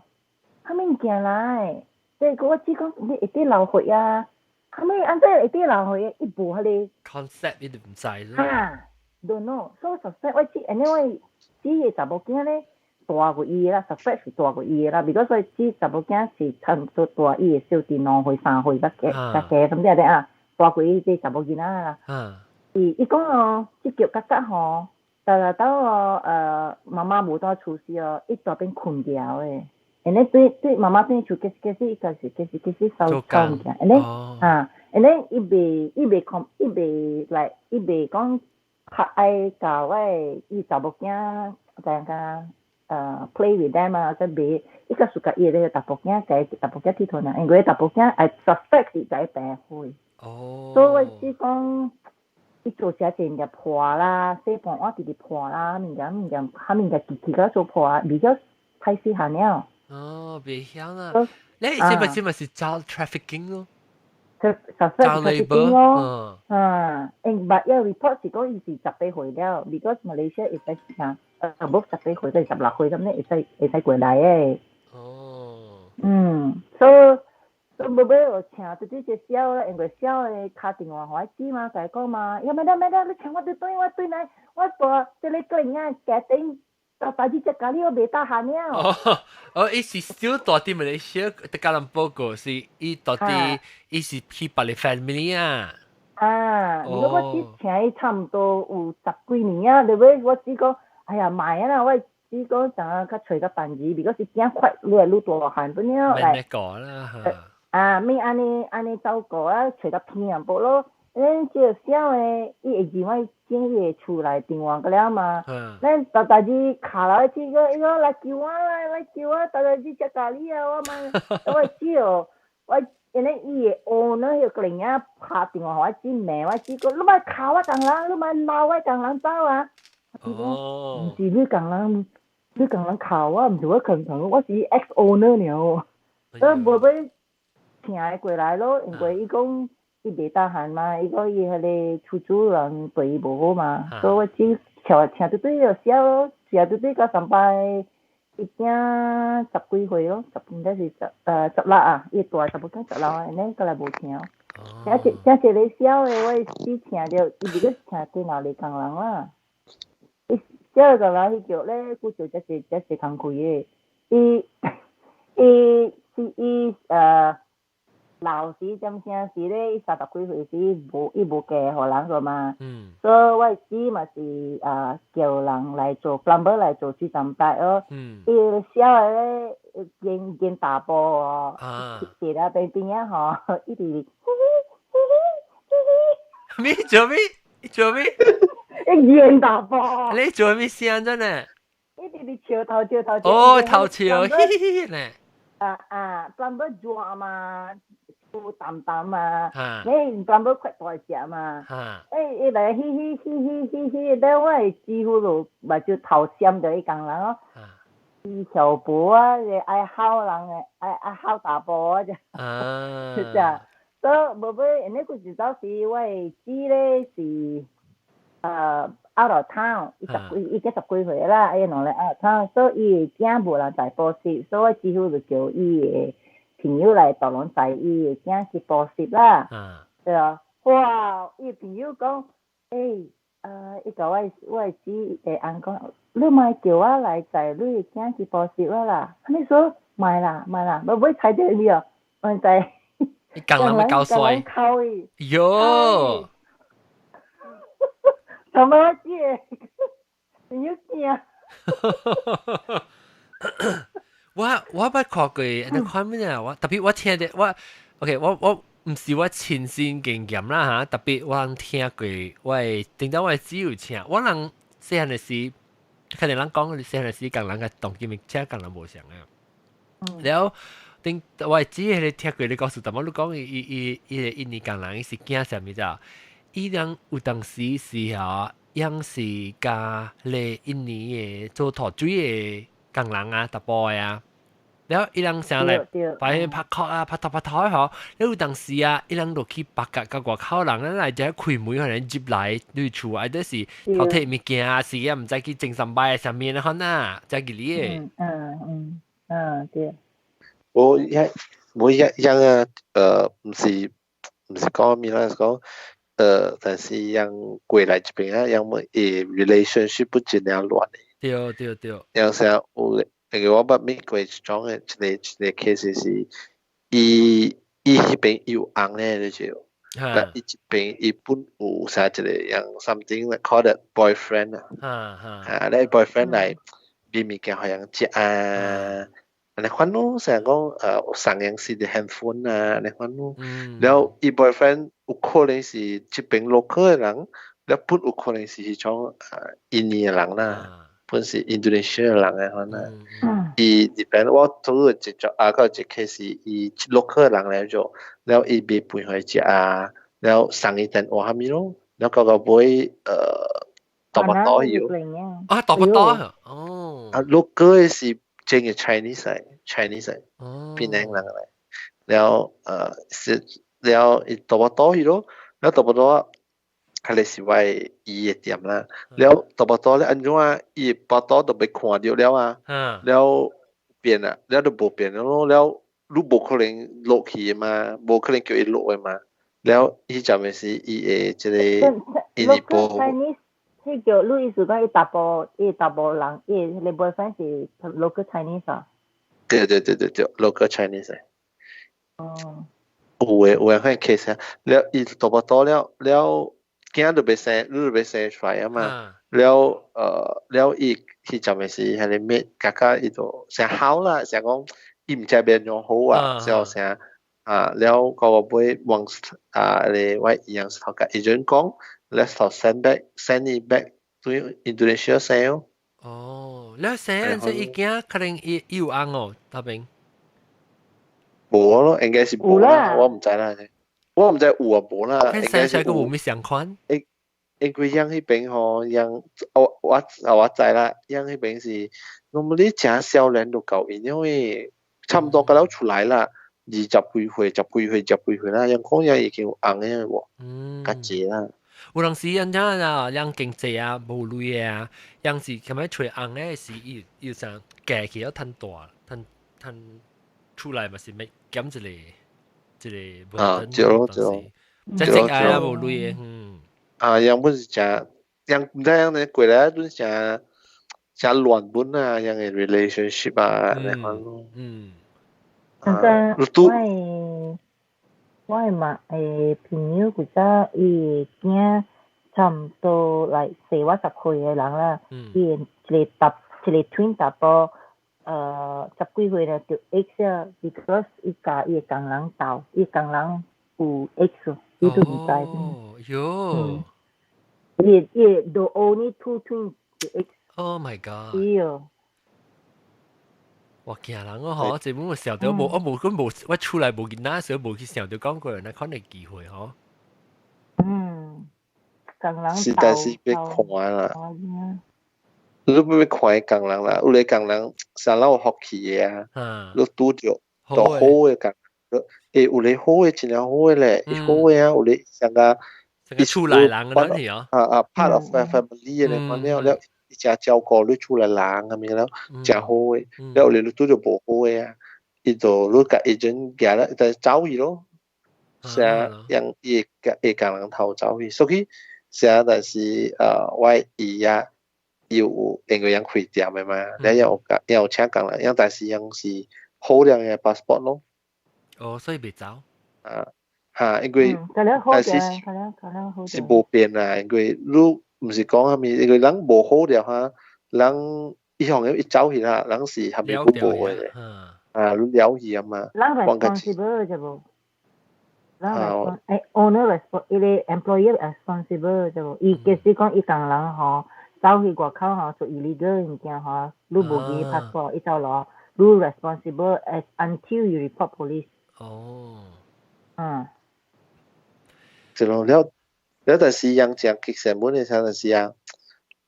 Speaker 2: 蝦物件來，即係我只講你一啲流血啊。後尾安怎會啲人去一步迄個
Speaker 1: concept 你都唔知咯。
Speaker 2: don't know，所以實我知，因為我只嘅查某囝咧大過伊啦，實是大過伊啦。如果所以只查某囝是差唔多大伊嘅小弟2歲3歲得嘅咁啲啊，大過伊啲查某囝啦。伊講哦，即叫格格吼，到媽媽無多處事哦，一大邊困掉誒。and then 對媽媽對住其實收物件，and then 伊袂講愛教我伊查某囝在個play with them 啊，即袂伊個暑假伊咧查某囝佚佗呢，因為查某囝愛 suspect 是在白灰，所以我只講伊做些真嘅破啦，細盤我直直破啦，物件奇個做破啊，比較太細漢了。
Speaker 1: 哦，別曉啦。你以前咪是 child trafficking 咯
Speaker 2: ？child labor 咯。but 有 report 是講伊是18歲了 ，because Malaysia 會使above 18歲，即係16歲咁咧，會使過來嘅。所以冇俾我請到啲隻小咧，因為小嘅打電話我知嘛，就係講嘛，要咩得，你請我對來，我做即係你個人啊，家庭。大啲只咖喱我未得閒了。
Speaker 1: 伊是少大啲馬來西亞的吉隆坡個是伊大啲，伊是去別個 family 啊。
Speaker 2: 如果我之前伊差唔多有10幾年啊，對不對？我只講，哎呀買啊，我只講想較找個辦子，如果是驚快越來越大漢本了嚟。
Speaker 1: 咩講啦？
Speaker 2: 咩安尼照顧啊，找個偏人部咯。咱即個小誒，伊會認為經濟厝內電話個了嘛。咱大日卡落去，伊個來叫我，大日食咖喱啊，我只哦，因為伊個owner迄個人啊拍電話我只罵我只講，你咪卡我共人，你咪鬧我共人走啊。唔是你共人卡我，唔是我共人，我是 ex owner 了。所以無要請伊過來咯，因為伊講。伊袂得閒嘛，伊個伊迄個出租人對伊無好嘛，所以我只請對對就少咯，請對對到上班已經10幾歲咯，應該是16啊，伊大差不多16啊，安尼過來無請。請一個小誒，我只請着，伊袂個請對哪裡工人啦。伊小個人迄叫咧，佢做這工開誒，伊老時點聲時咧，伊30幾歲時伊無嫁互人個嘛，所以我只嘛是叫人來做 plumber 來做水站帶咯。伊小個咧見大波哦，跌啦邊啊嗬，伊哋
Speaker 1: 做咩？
Speaker 2: 一見大波。
Speaker 1: 你做咩聲真係？
Speaker 2: 伊哋頭。
Speaker 1: 哦，頭笑，嘻嘻咧。
Speaker 2: plumber 做嘛。淡嘛，你plumber快大隻嘛，伊來嘻，但我係幾乎都目睭頭閃咗伊工人咯，伊小波啊，愛敲人嘅，愛敲大波啊，就，所以无尾，那個時陣時，我嘅姊咧是out of town，伊個10幾歲啦，伊兩個 out of town，所以伊嘅囝無人在補習，所以我幾乎就叫伊嘅朋友來導人載伊嘅囝去補習啦。對啊，哇！伊朋友講，伊甲我嘅姊嘅翁講，你咪叫我來載你嘅囝去補習啦。你說買啦，無尾睇到你哦，我載。
Speaker 1: 你講人咪搞衰。喲！
Speaker 2: 同埋我姐，朋友驚。
Speaker 1: 我捌看過，你看咩啊？我特別我聽的我 ，OK， 我唔是我親身經驗啦嚇，特別我人聽過，我聽到我只有聽，我人細漢的時，可能人講細漢的時，講人嘅動機咪車講人無相啊。然後定我只係你聽過你告訴但我你講伊印尼講人伊是驚啥物咋？伊人有當時是啊，樣是加嚟印尼嘅做土水嘅工人啊，特波啊。แล้วอีหลังเสียงเลยไปพักคออ่ะพักท้อยเหรอแล้ว有當時啊อีหลัง落去白鴿甲外口人咱來只開門可能接來對厝啊，都是頭摕物件啊，是啊，唔知去正上擺上面啦，可能只係你
Speaker 2: 嘅。對。
Speaker 4: 我一樣啊，唔是講咩啦，係講但是樣過來這邊啊，樣麼relationship 不盡量亂嘅。
Speaker 1: 對。
Speaker 4: 樣成有。我捌美國一種嘅一個 case 是，伊迄邊有翁咧，你知，但伊這邊伊本有啥一個樣 something like called boyfriend 啊，咧 boyfriend 來買物件互人食啊，安尼款咯，成講送樣式嘅 handphone 啊，安尼款咯，然後伊 boyfriend 有可能是這邊 local 嘅人，แล้ว本有可能是迄種印尼嘅人啦。本是印度尼西亞人嘅可能，伊入邊我做一個個一 case，伊 local 人嚟做，然後伊被陪回食啊，然後送伊電話咪咯，然後個買豆包刀油，
Speaker 1: 豆包刀哦
Speaker 4: ，local 是真嘅 Chinese，檳城人嚟，然後然後伊豆包刀油咯，然後豆包刀。佢哋是為伊嘅店啦，แล้ว豆包刀咧安怎啊？伊包刀都被看到了啊，แล้ว變啊，แล้ว都冇變咯，แล้ว你冇可能落去嘛，冇可能叫伊落嘅嘛，แล้ว伊就咪是伊嘅即個印尼波。
Speaker 2: 迄叫你意思講伊大波人，伊你 boyfriend 是 local Chinese 啊？
Speaker 4: 對 ，local Chinese。哦。有嘅 case 啊，แล้ว伊豆包刀แล้ว驚都未生，你都未生出來啊嘛。แล้ว伊就咪是係你咩？家伊就成好啦，成講伊唔知變咗好啊，就成แล้ว個妹往你我一樣是頭家，伊就講 let's send it back to Indonesia 生。
Speaker 1: 哦，แล้ว生即伊驚可能伊有翁哦，大兵。
Speaker 4: 冇咯，應該是冇啦，我唔知啦。我唔知有啊無啦，
Speaker 1: 應該係個冇咩相關。
Speaker 4: 因為樣迄邊吼，樣我知啦，樣迄邊是normally正少年都夠因為差唔多個都出來啦，10幾歲啦，樣講樣已經有翁嘅喎，較濟啦。
Speaker 1: 有陣時人家樣經濟啊無類啊，樣是咁樣找翁嘅時，要想嫁起要趁大，趁出來嘛是咪減一個
Speaker 4: 就
Speaker 1: 真正愛啊無類嘅，
Speaker 4: 樣本是正樣唔知樣呢過來都正亂本啊，樣嘅 relationship 啊，你講咯。
Speaker 2: 我嘛朋友佢家伊囝差唔多嚟4或10歲嘅人啦，伊一個 twin 大波10幾歲咧就 X 啊 ，because 伊家伊個工人鬥，伊工人有 X， 伊都唔知。
Speaker 1: 哦喲。
Speaker 2: The only two twins X。Oh
Speaker 1: my god！
Speaker 2: 喲。
Speaker 1: 哇！驚人哦，嗬！這本我想到冇，我出來冇見那時候冇去想到講過人，可能機會嗬。
Speaker 2: 工人
Speaker 4: 是但是要看啦，你要看工人啦，有啲工人成日有福氣嘅啊，你拄着就好嘅工，有咧好诶，真係好诶咧，好诶啊，有咧像個
Speaker 1: 成個出來人嘅嗰啲啊，part
Speaker 4: of my family 咧，我了一家照顧你出來人咁樣了，真好诶，了你都就無好诶啊，伊就你個 agent 行啦，就走去咯，成讓伊會共人偷走去，所以成但是我姨啊。有因為人開店嘅嘛，你有請工人，但是樣是好量嘅 passport 咯。
Speaker 1: 哦，所以未走。
Speaker 4: 因為但是是無變啊，因為你唔是講係咪？因為人無好了哈，人一行一走去啦，人是係咪都無嘅？你了解啊嘛？
Speaker 2: 人 responsible 啫噃。owner employer responsible 啫喎。伊假使講伊工人嗬。走去外口吼做 illegal 物件吼，你無記 passport， 伊走攞，你 responsible as until you report police。
Speaker 1: 哦。
Speaker 4: 就了，但是樣講激成本嘅時候是啊，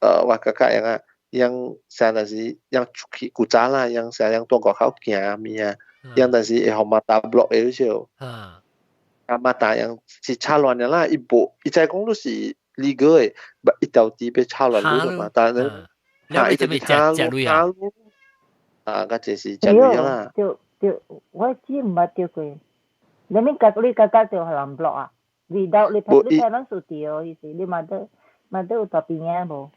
Speaker 4: 我感覺樣啊，樣成但是樣出去古早啦，樣成樣多外口行咩啊，樣但是會學馬達 block 嘅少，馬達樣是插亂嘅啦，一再講都是。legal 嘅，一條啲俾抄落嚟啦嘛，但係
Speaker 1: 你就俾trả lui啊？
Speaker 4: 嗰隻是trả lui啦。
Speaker 2: 我知唔係掉佢，你咪隔掉係人 block 啊？你睇人數掉意思，你咪得有特別嘢冇？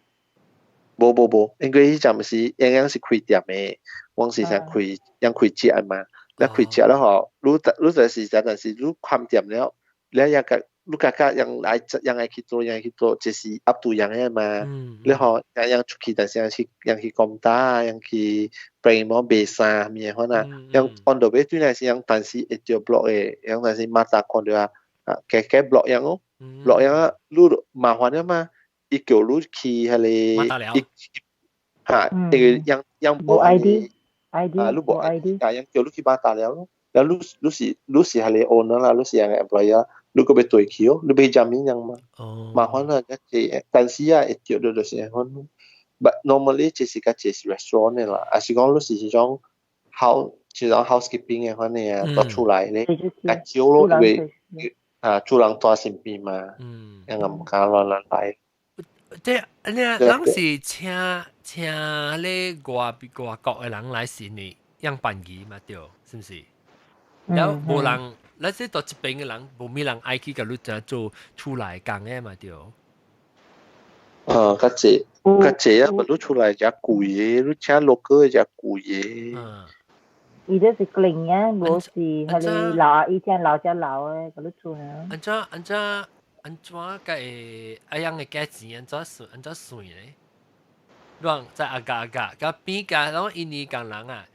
Speaker 4: 冇，因為呢陣是樣是開店嘅，我是想開節啊嘛，你開節咧嗬，你就是但是你開店了，你一個。你家yang愛去做，就是 up to 樣嘅嘛。你學樣出去，但是樣去講打，樣去 bring 麼賣衫咩可能，樣 on the way 對嚟是樣，但是一條 block 嘅，樣但是馬達看到嘅 block 樣咯，block 樣啊，你麻煩啊嘛，一叫你去係你，樣冇
Speaker 2: ID，
Speaker 4: 你冇 ID，樣叫你去馬達了咯。แล้วรู้สิฮะเลยโอนนั่นล่ะรู้สิยังไง employer รู้ก็ไปตัวเขียวรู้ไปจำยังมามาฮอนน่ะก็เจ但是啊一條就是ฮอน but normally 就是個就是 restaurant 嘅啦啊是講รู้สิ種 housekeeping 嘅ฮอนเนี่ยต่อ出來咧個招咯因為主人多身邊嘛ยัง唔敢亂來
Speaker 1: 即係你人是請咧外國嘅人來是你樣辦儀嘛對是唔是แล้วโบราณแล้วที่ตัวจะเป็น嘅人บ่มี人愛去กับรู้จะ做出來講嘅嘛對
Speaker 4: 個這啊，不如出來就貴嘅，你請 local 就貴嘅。
Speaker 2: 伊這是貴嘅，無是係你老以前老嘅，個你出啊。
Speaker 1: 安怎個會一樣嘅價錢，安怎算咧？亂在阿個邊個，然後印尼港人啊。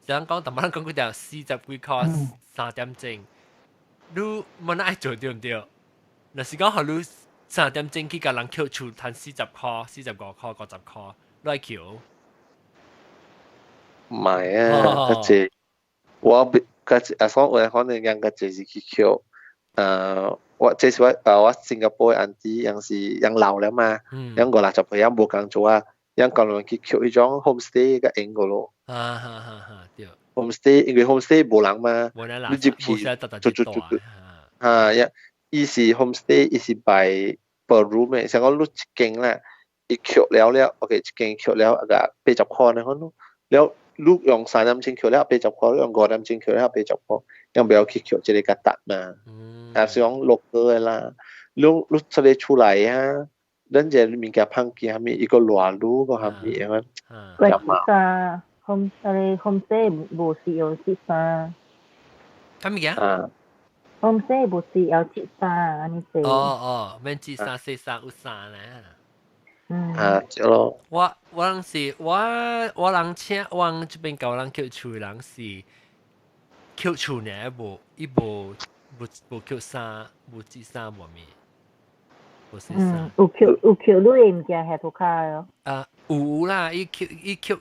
Speaker 1: 想講，但係人講嗰條40幾塊3點鐘，你冇得愛做對唔對？若是講，你3點鐘去甲人扣厝賺40塊、45塊、50塊，你愛扣？
Speaker 4: 唔係啊，嗰隻我可能人嗰隻是去扣，我這是我新加坡嘅阿弟，樣是樣老了嘛，樣50歲樣冇工做啊。yang kalau kita kau ijong homestay ke Enggolo.
Speaker 1: Dia.
Speaker 4: Homestay,因為 homestay 冇人嘛，
Speaker 1: 你接去做。
Speaker 4: 呀，伊是 homestay，伊是 by per room 嘅，像講你一間啦，伊扣了 ，OK， 一間扣了個80塊呢，可能，了你用3點鐘扣了80塊，用5點鐘扣了80塊，用不要去扣這個價值嘛，是講 local 嘅啦，你出嚟出嚟啊。人家物件碰見係咪一個亂路個係咪咁？
Speaker 2: 喂，啥？homestay 無是有節啥？
Speaker 1: 係咪
Speaker 2: 嘅？homestay 無是有節啥？安尼做。
Speaker 1: 免節啥4啥有啥咧？
Speaker 4: 對咯。
Speaker 1: 我人是我人請我人這邊教人扣厝嘅人是扣厝呢，無扣啥，無節啥無咩。
Speaker 2: 有扣你嘅物件係塗骹哦。
Speaker 1: 有啦，伊扣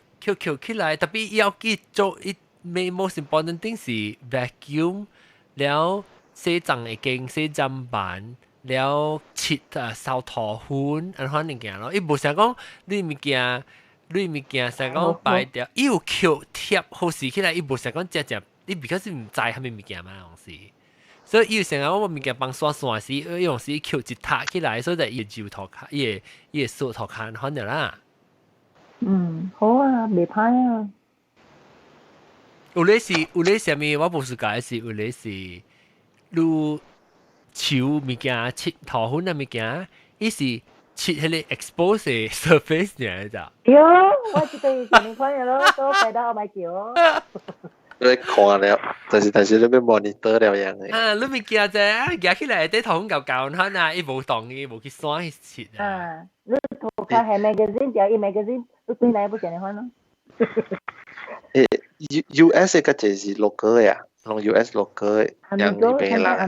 Speaker 1: 起來，特別要去做伊most important thing 是 vacuum，了洗臟會經洗臟板，了切掃塗粉，安款物件咯。伊無想講你物件想講擺掉，伊有扣貼好勢起來，伊無想講只，伊because毋知係咪物件嘛，攏是。所以有成日我物件幫刷刷時，用時扣一塔起來，所以就伊就頭殼，伊數頭殼看着啦。
Speaker 2: 好啊，未歹啊。
Speaker 1: 有咧是啥物？我無是解是有咧是，如樹物件切頭粉啊物件，伊是切迄個 expose 嘅 surface 嚟咋？
Speaker 2: 對，我即個前面看嘅咯，都睇到我咪叫。
Speaker 4: 你看了，但是你要 monitor 了樣嘅。
Speaker 1: 啊，你物件啫，夾起來啲頭粉舊舊，可能伊無動伊無去刷去切啊。
Speaker 2: 你頭殼係 magazine 掉一 magazine，都對嚟不前面看咯。
Speaker 4: US 嘅就係 local 嘅啊，同 US local 嘅樣呢邊啦。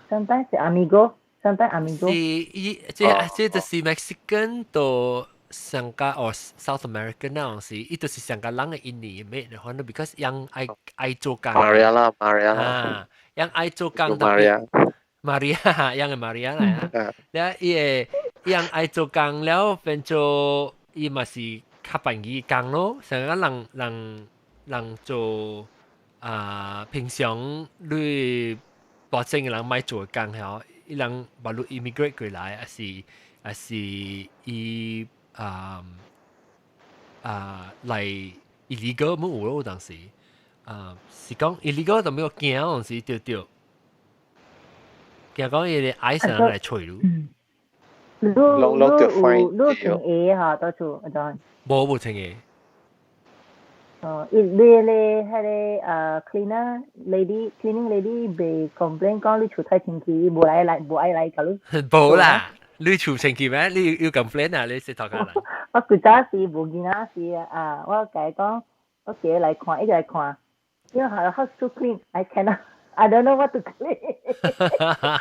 Speaker 2: Sometimes amigo，sometimes amigo。
Speaker 1: 即就是 Mexican 到上加或 South American 那種是，伊就是上加人嘅印尼咩嘅，可能 because 人愛做工。
Speaker 4: Maria 啦，
Speaker 1: 啊，人愛做工特別。Maria，人係 Maria 嚟啊。แล้ว人愛做工แล้ว變做伊嘛是較便宜工咯，成個人做平常你保證嘅人買做工係，伊人把路 immigrate 過來，還是伊嚟 illegal 冇有咯，當時是講 illegal 就冇有驚當時對。驚講伊哋愛上嚟吹咯。
Speaker 2: 你請 A 嚇多處嗰陣。
Speaker 1: 冇請 A。
Speaker 2: 你係cleaning lady 被 complain 講你厝太清氣，無愛嚟㗎咯。
Speaker 1: 冇啦，你厝清氣咩？你要 complain 啊？你食頭家嚟。
Speaker 2: 我嗰陣時無見啊時啊，我講我自己嚟看，一直嚟看，因為係 house to clean，I cannot，I don't know what to clean。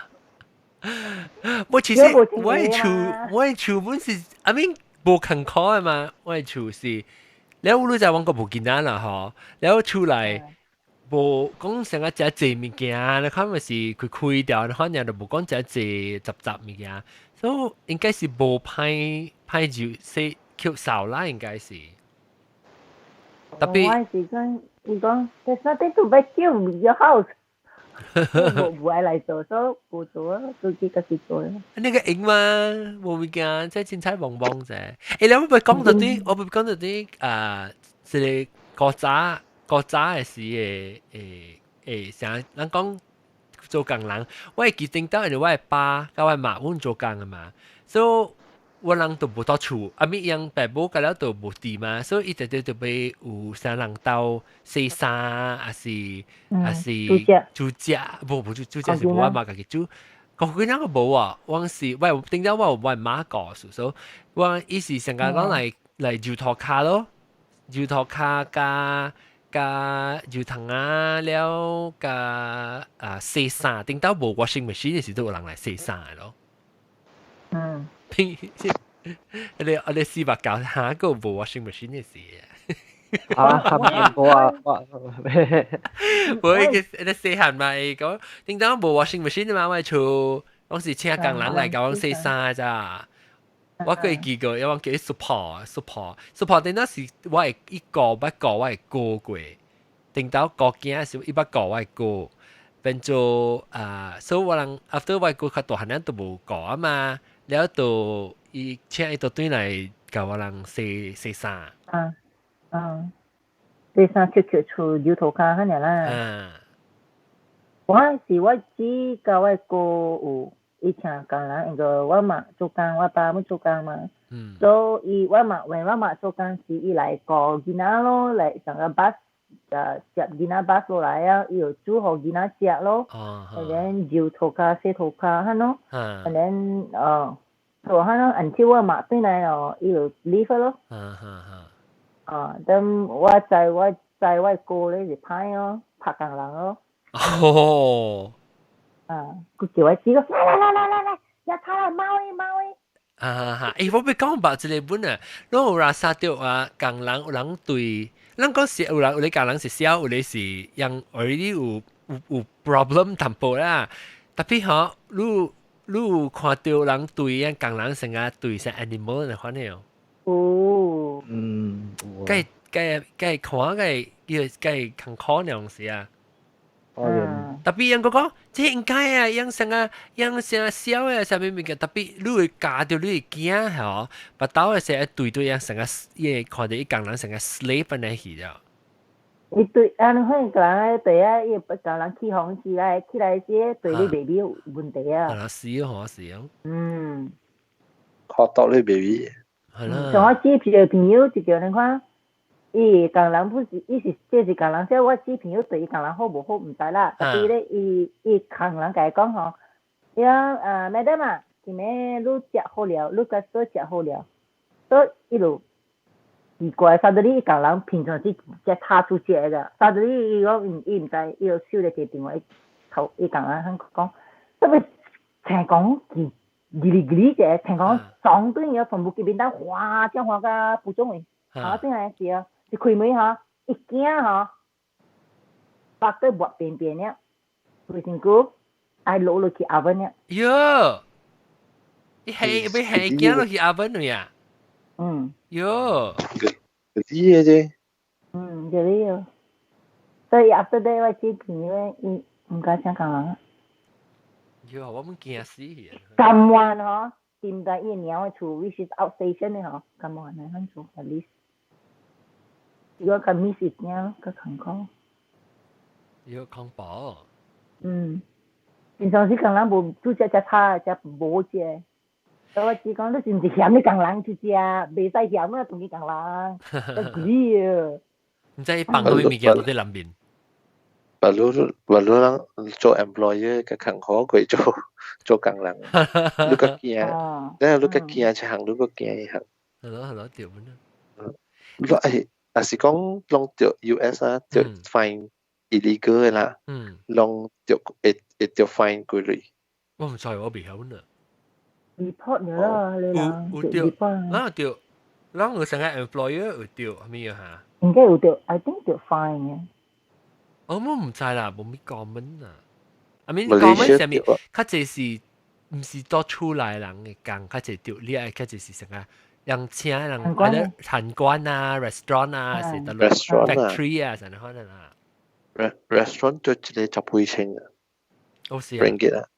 Speaker 1: 我其實我厝本是 ，I mean 無坎坷嘅嘛，我厝是。แล้วรู้จักวังก็บ่กินนั่นล่ะฮะแล้ว出嚟บ่講成日食濟物件แล้ว佢咪是開掉可能就บ่講食濟雜物件所以應該是無派住食吸收啦應該是特別
Speaker 2: 我是講 there's nothing to vacuum your house 唔愛嚟做所以冇做啊自己做啊
Speaker 1: 呢個應嘛冇物件即係凊彩望望啫你會唔會講到啲即係國家嘅事成人講做工人我係記定到人哋我係爸甲我係媽阮做工嘅嘛所以我人都無到厝啊咪樣爸母甲了都無地嘛所以一直都要有啥人到洗衫還是煮食無煮食是無我媽家己煮個佢那個無啊我是我定到我媽個所以我伊是成個講嚟搖頭卡咯搖頭卡加搖糖啊了加洗衫定到無 washing machine 時都有人嚟洗衫咯你試白搞下個冇 washing machine 嘅事
Speaker 3: 啊，係咪我
Speaker 1: 你細漢咪講點解冇 washing machine 嘛？我做當時請工人嚟講洗衫咋，我佢記過，因為叫 support 點解是我係一個不過我係過過，點到過件時一不過我係過，變做所以我人 after 我過較大漢人都冇過啊嘛。แล้วตัวอีเช่นตัวตุ้ยไหนกับว่าลังเซซ่า
Speaker 2: เซซ่าเขียวๆชูยูโทคาเขาเนี่ยล่ะว่าสิว่าจีกับว่าโกอูอีช่างกันละเองก็ว่ามาโจกังว่าปาไม่โจกังมาโซอีว่ามาเว้นว่ามาโจกังสิอีไหลก่อกินาโลไหลสังกับัสจับกินาบัสโลไหลอ่ะอี有煮好กินาเจียโลand then ยูโทคาเซโทคาฮะเนาะand thenตัวฮะเนาะอันที่ว่ามาตัวไหนเนาะอี有 leave 咯咁ว่าโกเลยสิพายเนาะ拍工人咯佢叫我試過嚟一睇嚟貓
Speaker 1: 我咪講白一個本啊，我有人殺掉工人有人對，咱講是有你工人是少，有你是人 already 有 problem 淡薄啦，特別嚇你有看到人對工人成日對成 animal 嘅款樣。梗係看梗係艱苦樣事啊。特別人講，這應該啊，樣成小嘅啥物物件，特別你會教到你會驚嚇，把刀嘅時候對對樣成個，伊看到一工人成個 slave 咁樣去了。
Speaker 2: 伊對，可能講對啊，伊不工人起哄起來這對你未必有問題啊。
Speaker 1: 係啦，是哦，是哦。
Speaker 4: 學到你 baby。
Speaker 1: 係啦。
Speaker 2: 像我接朋友就叫人看。伊工人不是，伊是這是工人說，我姊朋友對伊工人好無好唔知啦。但是咧，伊工人甲伊講吼，伊講madam啊，今日你食好了，你個所食好了，所以伊就奇怪，啥子你工人平常時只他出食個，啥子你伊講伊唔知，伊就收了一個電話，頭伊工人響講，特別聽講佢哩隻，聽講上頓要全部佢邊單嘩將話個不中嘅，嚇真係是啊。一開門嚇，一驚嚇，白得薄便便咧，佢先講，愛落落去oven咧。
Speaker 1: 喲，你係驚落去oven嚟啊？喲，
Speaker 4: 嗰啲嘢啫。
Speaker 2: 嗰啲啊。所以 after that 我姊朋友伊唔敢想講人。
Speaker 1: 喲，我們驚死嘅。
Speaker 2: 咁晚嗬，掂到伊娘嘅厝 ，which is outstation 咧嗬，咁晚嚟響厝 at least。如果佢 miss 一點，佢肯講。
Speaker 1: 要恐怖。
Speaker 2: 平常時工人無煮只炒，只無隻。所以我只講，你是唔是嫌你工人去食？未使嫌啊，同你工人。得鬼啊！
Speaker 1: 唔知放嗰啲物件都喺南邊。
Speaker 4: 話你人做 employer 嘅勤可佢做工人，你個驚，你個驚一行，你個驚一行。
Speaker 1: 係咯，條本啊。
Speaker 4: 你誒。但是講攏着 US 啊，着 fine illegal 嘅啦，攏着着 fine 幾類。
Speaker 1: 我唔知，我未曉呢。
Speaker 2: report 咗啦，你啦，
Speaker 1: 有掉，嗱掉，嗱我成個 employer 有掉係咩嘢嚇？
Speaker 2: 應該有掉 ，I think 掉 fine 嘅。
Speaker 1: 我唔知啦，冇咩講文啊。I mean 講文上面，佢就是唔是多出來人嘅講，佢就掉呢，佢就是成個。人請人或者餐館啊、restaurant 啊，是得 factory 啊，成日可能啊。
Speaker 4: restaurant 就一個10千啊，
Speaker 1: 好似
Speaker 4: ringgit 啊，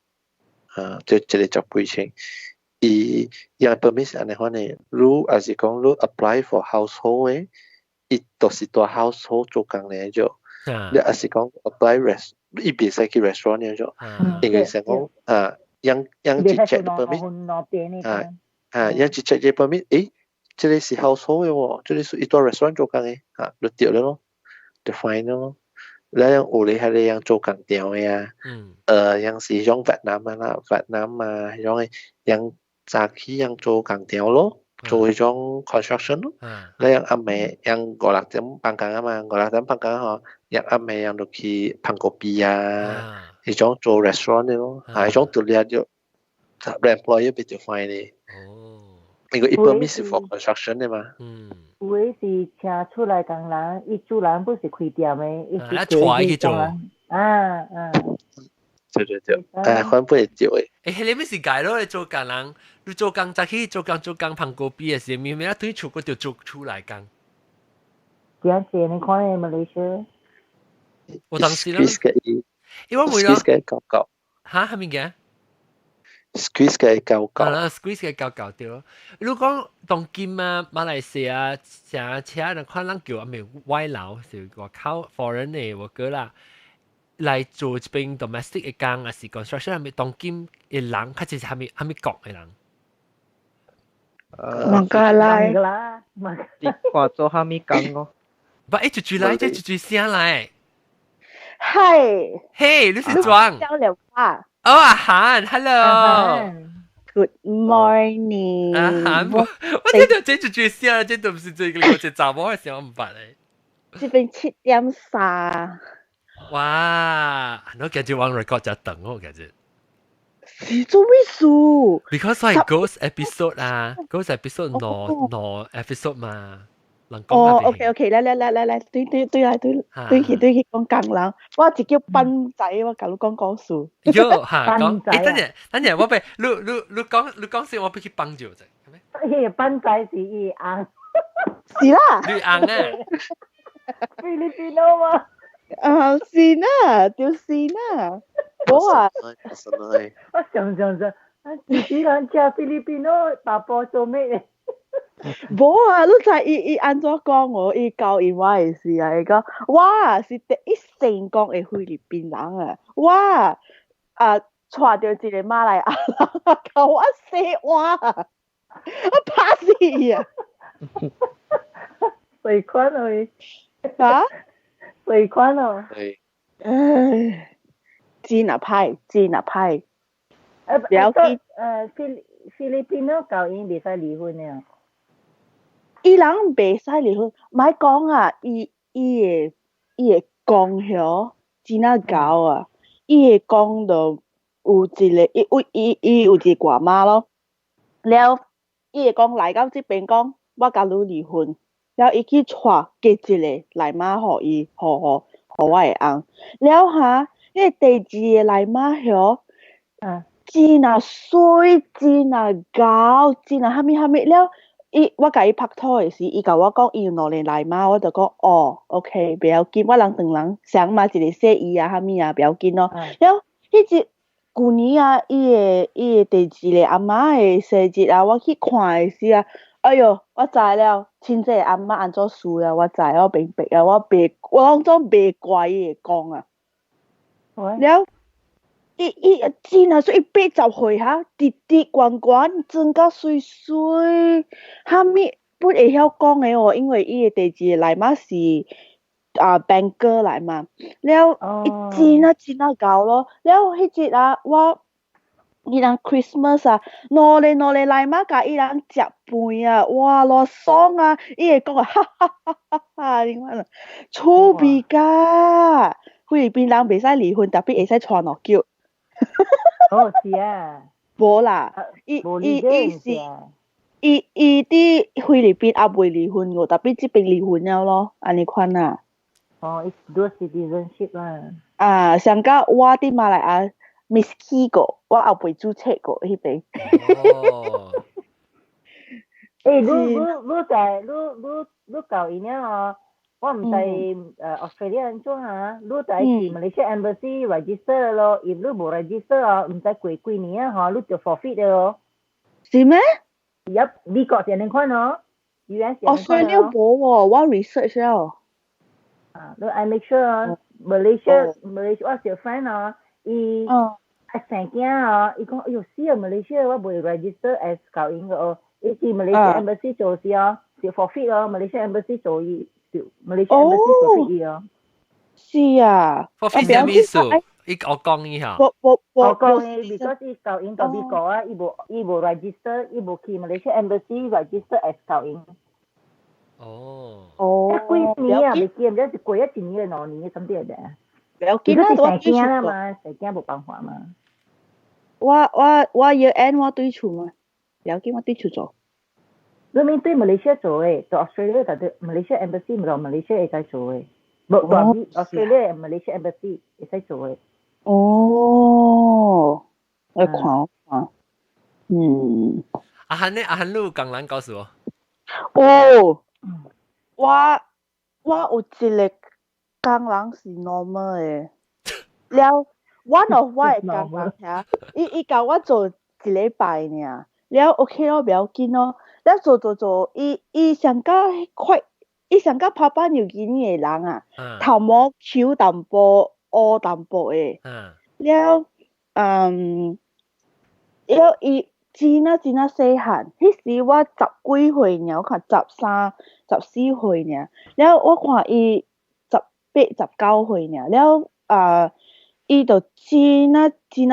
Speaker 4: 就一個10千。伊樣 permit 係安尼款嘅，如還是講你 apply for household 嘅，伊都是大 household 做工嚟咗。你還是講 apply 伊別使去 restaurant 嚟咗，應該係講樣只 check permit 樣只 check 嘅 permit，這裡是 household 嘅喎，這裡是一個 restaurant 做工嘅，就掉咗咯，就 fine 咯。你樣有你係你樣做工掉嘅啊，樣是種越南啊啦，越南啊，樣早期樣做工掉咯，做嗰種 construction 咯。你樣暗暝樣5-6點放工啊嘛，5-6點放工嗬，樣暗暝樣就去噴個鼻啊，嗰種做 restaurant 嘅咯，係種獨立咗 employer 比較 fine 嘅。因為一般咪是 for construction 嘅嘛。
Speaker 2: 有嘅是請出來工人，伊主人不是開店嘅，伊是
Speaker 1: 去做。
Speaker 4: 對，可能不會做嘅。
Speaker 1: 你咪是解咯？你做工人，你做工早起做工噴個鼻嘅時，明明一對厝嗰條做出來工。
Speaker 2: 點解你看你馬來西亞？
Speaker 1: 我當時啦，因為我
Speaker 4: squeeze 嘅搞搞。
Speaker 1: 嚇係咪嘅
Speaker 4: ？squeeze 嘅搞搞。
Speaker 1: 係啦 ，squeeze 嘅搞搞掉咯。如果講當今啊，馬來西亞成車人看人叫阿咪外勞，是話靠 foreign 嘅worker啦，嚟做一邊 domestic 嘅工，還是 construction 係咪當今嘅人，佢就是係咪國嘅人？
Speaker 3: 孟加拉，你話做蝦米工咯？
Speaker 1: 不，一句來，一句聲來。
Speaker 5: 嗨，
Speaker 1: 嘿，你是裝？
Speaker 5: 交流吧。
Speaker 1: 哦，阿涵 ，hello。Good
Speaker 5: morning。
Speaker 1: 阿涵，我聽到這句聲，這都唔是最嘅，我只查某嘅聲，我唔捌咧。
Speaker 5: 這邊7:3。
Speaker 1: 哇，我感覺往 record 就等我感覺。
Speaker 5: 你做咩事
Speaker 1: ？Because 係 ghost episode 啊 ，ghost episode no episode 嘛。
Speaker 5: OK，嚟，對講工人，我只叫笨仔，我甲你講事。
Speaker 1: 喲嚇，講，等陣，我俾你講先，我俾佢幫住啫，係咪？
Speaker 2: 迄笨仔是伊紅。
Speaker 5: 是啦。
Speaker 1: 你紅啊？
Speaker 2: 菲律賓嘛？
Speaker 5: 是啦，就是啦。我啊，
Speaker 2: 我想，自己人吃菲律宾咯，打波做咩咧？
Speaker 5: 无啊，你知伊安怎讲我？伊教因我的事啊，伊讲我啊是第一成功的菲律宾人啊，我啊娶到一个马来亚人，教我洗碗啊，我怕死啊！
Speaker 2: 水款哦，
Speaker 5: 啊，
Speaker 2: 水款哦。
Speaker 5: 唉，真啊歹，真啊歹，
Speaker 2: 不
Speaker 5: 了解。
Speaker 2: 菲律宾咯，教因未使离婚了。
Speaker 5: 伊人袂使离婚，莫讲啊，伊会讲哟，真啊高啊！伊会讲到有一个，伊有一个外妈咯，了伊会讲来到这边讲，我甲你离婚，了伊去娶嫁一个来妈互伊，互我的翁，了哈，迄第二个来妈哟，真啊水，真啊高，真啊虾米了。我甲伊拍拖的时，伊甲我讲伊有两个来妈，我就讲哦 ，OK， 不要紧，我人两人想嘛，一个说伊啊，虾米啊，不要紧咯。了，旧年啊，伊的第二个阿嬷的生日啊，我去看的时啊，哎哟，我知了，亲戚阿嬷安怎输啊，我知，我明白啊，我当作袂怪伊会讲啊。了。伊真啊，所以80岁哈，直直悬悬，真甲水水，哈咪不会晓讲的哦，因为伊的第二个来嘛是banker 来嘛，了伊真啊高咯，了迄日啊，伊人 Christmas 啊，两个来嘛，甲伊人食饭啊，哇，偌爽啊！伊会讲啊，哈哈哈哈哈，你看，趣味噶，菲律宾人袂使离婚，特别会使娶两叫。
Speaker 2: 哦，是啊。
Speaker 5: 无啦，伊伫菲律宾也未離婚喎，特別這邊離婚了咯，安尼款啊。
Speaker 2: 哦 ，it's dual citizenship 啦。
Speaker 5: 上個我伫馬來亞 miss key 過，我也未註冊過迄邊。
Speaker 1: 哦。
Speaker 2: 你教因了哦，我唔知Australia 安怎啊，你就去 Malaysia Embassy register 咯，if 你冇 register 哦，唔知過幾年啊，你就 forfeit 了哦。
Speaker 5: 是咩？
Speaker 2: 美國是安尼款哦 ，US 是安尼款哦。
Speaker 5: Australia 冇喎，我 research 了。
Speaker 2: 你 I make sure 哦，Malaysia 我小 friend 哦，伊生囝哦，伊講哎喲死啊 Malaysia 我未 register as 教因個哦，伊去 Malaysia Embassy 做時哦，是 forfeit 咯 ，Malaysia Embassy 做伊。Malaysia Embassy forfeit 哦。
Speaker 5: 是啊。
Speaker 1: forfeit 什麼意思？我講一下。
Speaker 2: 我講嘅，because 伊教因到美國啊，伊無 register， 伊無去 Malaysia Embassy register as 教因。幾年啊？未記，唔知是過咗1年2年，something like that。
Speaker 5: 了解啦，
Speaker 2: 我生囝啦嘛，生囝冇辦法嘛。
Speaker 5: 我year end 我對厝嘛，了解我對厝做。
Speaker 2: 你面對 Malaysia 做誒，到 Australia 但係 Malaysia Embassy 唔到 Malaysia 會使做誒，冇到 Australia Malaysia Embassy 會使做誒。
Speaker 5: 哦，我看。
Speaker 1: 阿漢路港人告訴我。
Speaker 5: 哦，我有一個工人是 normal 誒，了 one of 我嘅工人嚇，伊教我做1禮拜爾，了 OK 咯，唔要緊咯，了做，伊上加快，伊上加拍板要緊嘅人啊，頭毛翹淡薄，烏淡薄誒，了了伊。真啊細漢，迄時我10幾歲爾，我看13、14歲爾，了我看伊18、19歲爾，了伊就真啊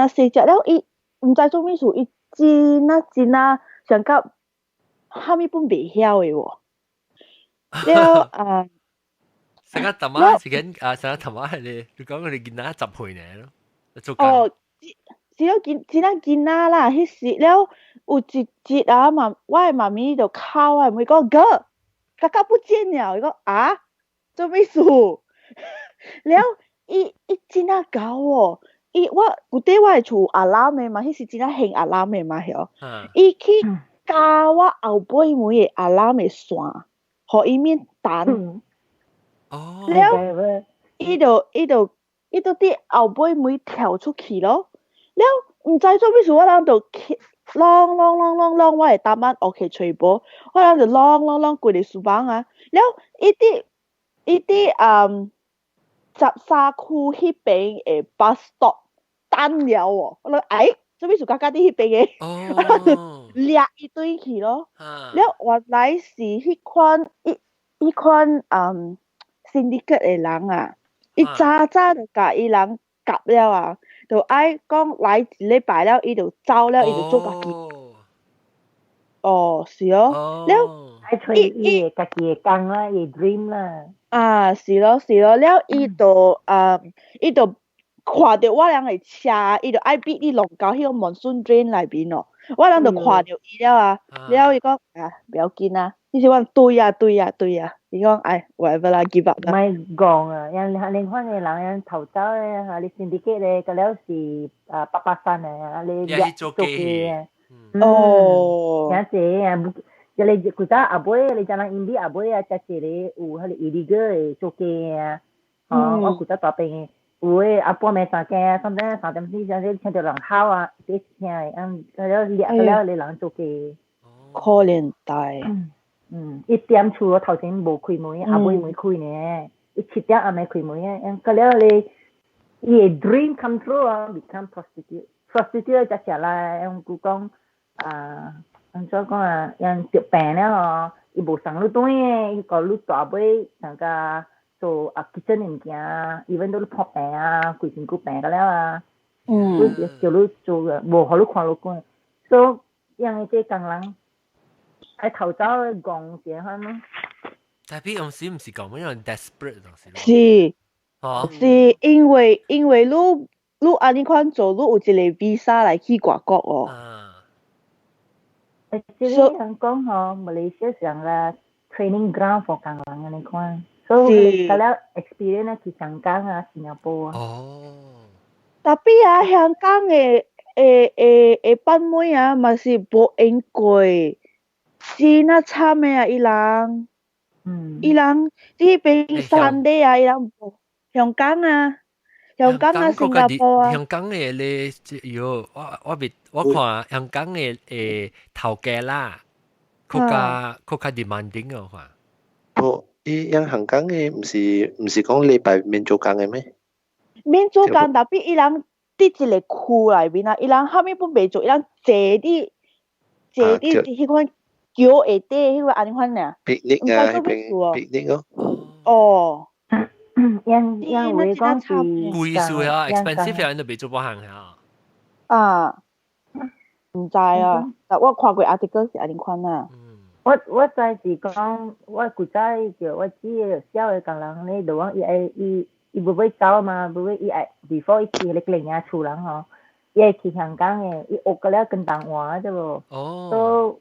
Speaker 5: 細隻，了伊毋知做咩事，伊真啊上甲蝦米本袂曉誒喎，了
Speaker 1: 上甲淡仔是緊上甲淡仔係你講佢哋囡仔10歲呢咯，做緊。
Speaker 5: 是了真啊囡仔啦，迄時了有一日啊嘛，我的媽咪就哭啊，咪講哥，哥哥不見了，伊講啊，做咩事？了伊真啊搞哦，我有底我係厝阿攬的嘛，迄時真啊興阿攬的嘛曉，伊去加我後背妹的阿攬的線，互伊免等。
Speaker 2: 了
Speaker 5: 伊就啲後背妹跳出去咯，了唔知做咩事，我人就啷，我係搭晚屋企吹波，我人就啷跪喺書房啊，了伊啲13區迄邊嘅 bus stop 等了喎，我諗做咩事家啲迄邊嘅，
Speaker 1: 哦，
Speaker 5: 掠一堆去咯，
Speaker 1: 啊，
Speaker 5: 了原來是迄款syndicate 嘅人啊。伊早就甲伊人夾了啊，就愛講來一禮拜了，伊就走了，伊就做家己。哦，是咯，了
Speaker 2: 愛吹伊嘅家己嘅工啦，伊 dream 啦。
Speaker 5: 啊，是咯，了伊就看到我人嘅車，伊就愛逼伊落到迄個 monsoon drain 內邊咯。我人就看到伊了啊，了伊講不要緊啊，伊是講對啊，伊講whatever 啦 ，give up 啦。
Speaker 2: 唔係講啊，另款嘅人頭走咧，你 syndicate 咧，個了是883嘅，你掠做嘅。
Speaker 5: 哦。
Speaker 2: 有隻啊，就你古早阿妹，你就人印度阿妹啊，只隻咧有迄個 illegal 嘅做嘅啊。我古早大邊有誒阿半暝三更3點4點聽到人喊啊，啲聽誒，個了掠個了你人做嘅。
Speaker 5: 可憐大。
Speaker 2: 1點厝我頭前無開門，阿妹開呢。7點阿妹開門啊，個了你伊 dream come true 啊 ，become prostitute 就成啦，佢講咁所講啊，人得病了哦，伊無上路端嘅，伊個路大尾上個做kitchen 嘅物件，even 都破病啊，規身軀病個了啊，就路做嘅，無好路看路管，所以樣嘅啲工人。喺頭早講嘢翻咯。
Speaker 1: 但係有時唔是講乜樣 desperate 當時。
Speaker 5: 是因為你安尼款做，你有一個 visa 來去外國哦。
Speaker 2: 即係香港嗬，馬來西亞上嘅 training ground for 工人安尼款，所以佢哋 experience 去香港啊、新加坡啊。
Speaker 5: 特別啊，香港嘅班妹啊，嘛是無應貴。是那慘嘅啊！伊人呢邊Sunday啊，伊人香港啊，新加坡啊。
Speaker 1: 香港嘅咧，我看香港嘅頭家啦，佢較 demanding 啊，話。
Speaker 4: 伊香港嘅唔是講禮拜免做工嘅咩？
Speaker 5: 免做工，特別伊人啲一個區內面啊，伊人後面本未做，伊人坐啲迄款。叫下底迄個安尼款呢？piknik
Speaker 4: 啊，piknik 咯。
Speaker 5: 哦。
Speaker 2: 因為講是
Speaker 1: 貴數啊 ，expensive 人都未做幫行啊。
Speaker 5: 唔知啊，但我看過 article 是安尼款啊。
Speaker 2: 我知是講，我古早就我知小嘅工人咧，就講伊唔會走嘛，唔會伊係 before 伊去你另外厝人嗬，伊係去香港嘅，伊學個了跟當話啫喎。哦。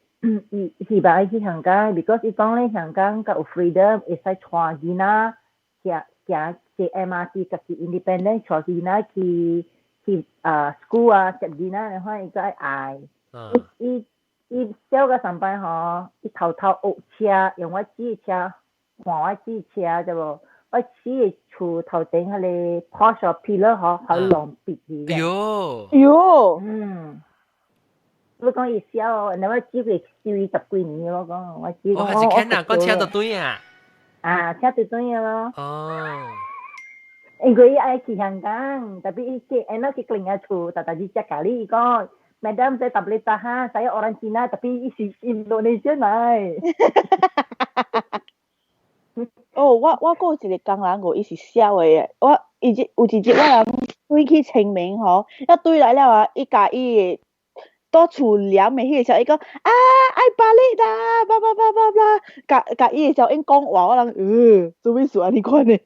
Speaker 2: 希望去香港 ，because 伊講咧香港較有 freedom， 會使帶囡仔行坐 MRT， 家己 independent， 帶囡仔去school 啊，接囡仔嘅話，伊個愛。伊小個上班嗬，伊偷學車，用我自車，換我自車啫喎。我自嘅厝頭前嗰個 Porsche pillar 嗬，好long筆嘅。
Speaker 5: 喲。
Speaker 2: 我講伊小，我只會收伊10幾年，我講我只講。
Speaker 1: 係是聽啊，講車到對啊。
Speaker 2: 車到對咯。因為伊愛去香港，特別伊去去另外厝，但係只咖喱講 ，Madam saya tak boleh tahan, saya orang Cina tapi isi Indonesia 嚟。
Speaker 5: 我有一個工人個，伊是小嘅，有一日我人對去清明嗬，一對來了啊，伊甲伊。多處兩尾迄個時候，伊講愛巴力啦，叭，甲伊個時候因講話，我人做咩事安尼款呢？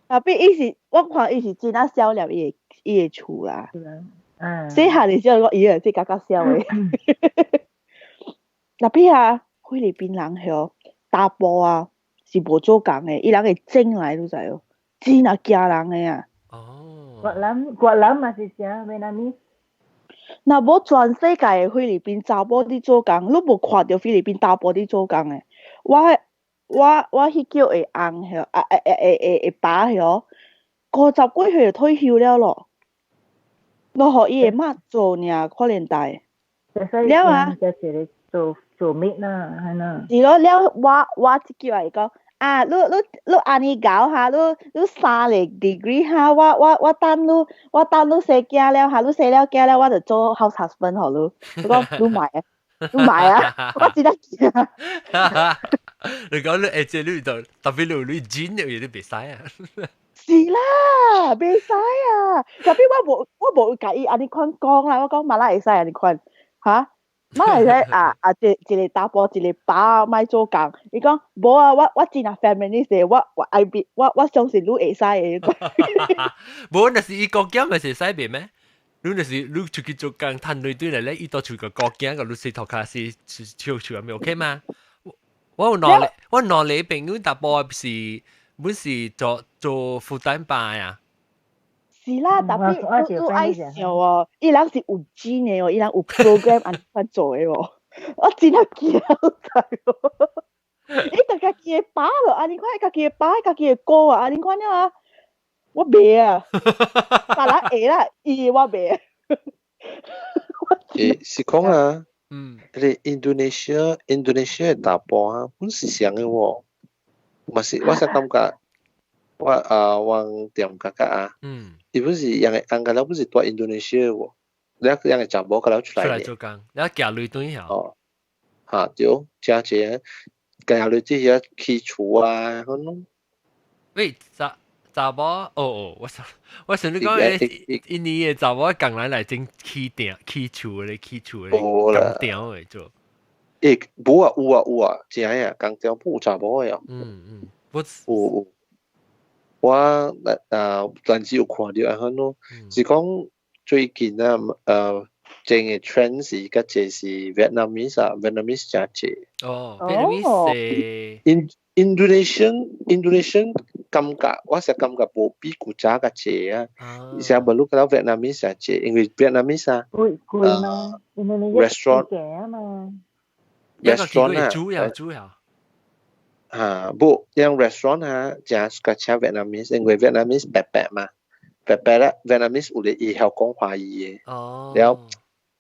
Speaker 5: 特別我看伊是真啊小了伊個厝啦，細漢的時候我伊個是較小嘅，特別啊菲律賓人嗬大埔啊是無做工嘅，伊人會整來都知哦，真啊驚人嘅啊。
Speaker 2: 國人嘛是啥？Vietnamese。
Speaker 5: 若無全世界嘅菲律賓查某佇做工，你無看到菲律賓查甫佇做工誒。我迄叫會紅喎，會爸喎，50幾歲就退休了咯。我學伊個媽做呢，可能大。
Speaker 2: 了啊，就是做咩啦，係啦。
Speaker 5: 是咯，了我即叫嚟講，啊，你安尼搞下，你30 degree 哈，我等你生囝了哈，你生了囝了，我就做 house husband 好咯。我講你買啊，我只得見啊。
Speaker 1: 你講你即係你就特別你剪嘅嘢都別使啊。
Speaker 5: 是啦，袂使啊！特別我無甲伊安尼款講啦，我講馬拉會使安尼款，嚇？馬來使一個查甫一個爸莫做工，伊講無啊，我真係 feminist 嘅，我相信你會使嘅。
Speaker 1: 無，那是伊國家咪是使別咩？你那是你出去做工，賺累堆嚟咧，伊到出個國家個你洗頭殼是笑咪 OK 嗎？我攞你朋友大波是本是做負擔班啊。
Speaker 5: 是啦，特別都愛笑哦，伊人是有錢嘅哦，伊人有 program 安怎做嘅哦，我真係驚哦！你特家己嘅爸咯，安尼款家己嘅爸，家己嘅哥啊，安尼款啊，我袂啊，別人會啦，伊我袂。
Speaker 4: 是講啊，你 Indonesia 大波啊，本是像嘅喎，我是感覺我點感覺啊，伊本是人嘅個了本是在 Indonesia 喎，你人嘅查某個了出來
Speaker 1: 做工，你夾累堆下。
Speaker 4: 哦，嚇對，真正夾累啲嘢起厝啊，咁咯。
Speaker 1: 喂，查某我想你講印尼嘅查某共來整起厝咧，鋼條嘅做。
Speaker 4: 冇啊，有啊，真係啊，鋼條冇查某嘅啊。有。我陣時有看到啊，咁咯，是講最近啊，正嘅 trend 是而家這是 Vietnamese 真濟。
Speaker 1: 哦 ，Vietnamese
Speaker 4: Indonesian 感覺，我是感覺冇比古早嘅濟啊，而且冇錄到 Vietnamese 真濟，因為 Vietnamese 啊
Speaker 2: 貴嘛
Speaker 4: ，restaurant
Speaker 2: 嘅嘛
Speaker 1: ，restaurant 啊，煮呀。
Speaker 4: 不，yang restaurant jangan suka cakap Vietnamese,因為 Vietnamese 白嘛，白啦 Vietnamese 有啲以後講華語嘅，然後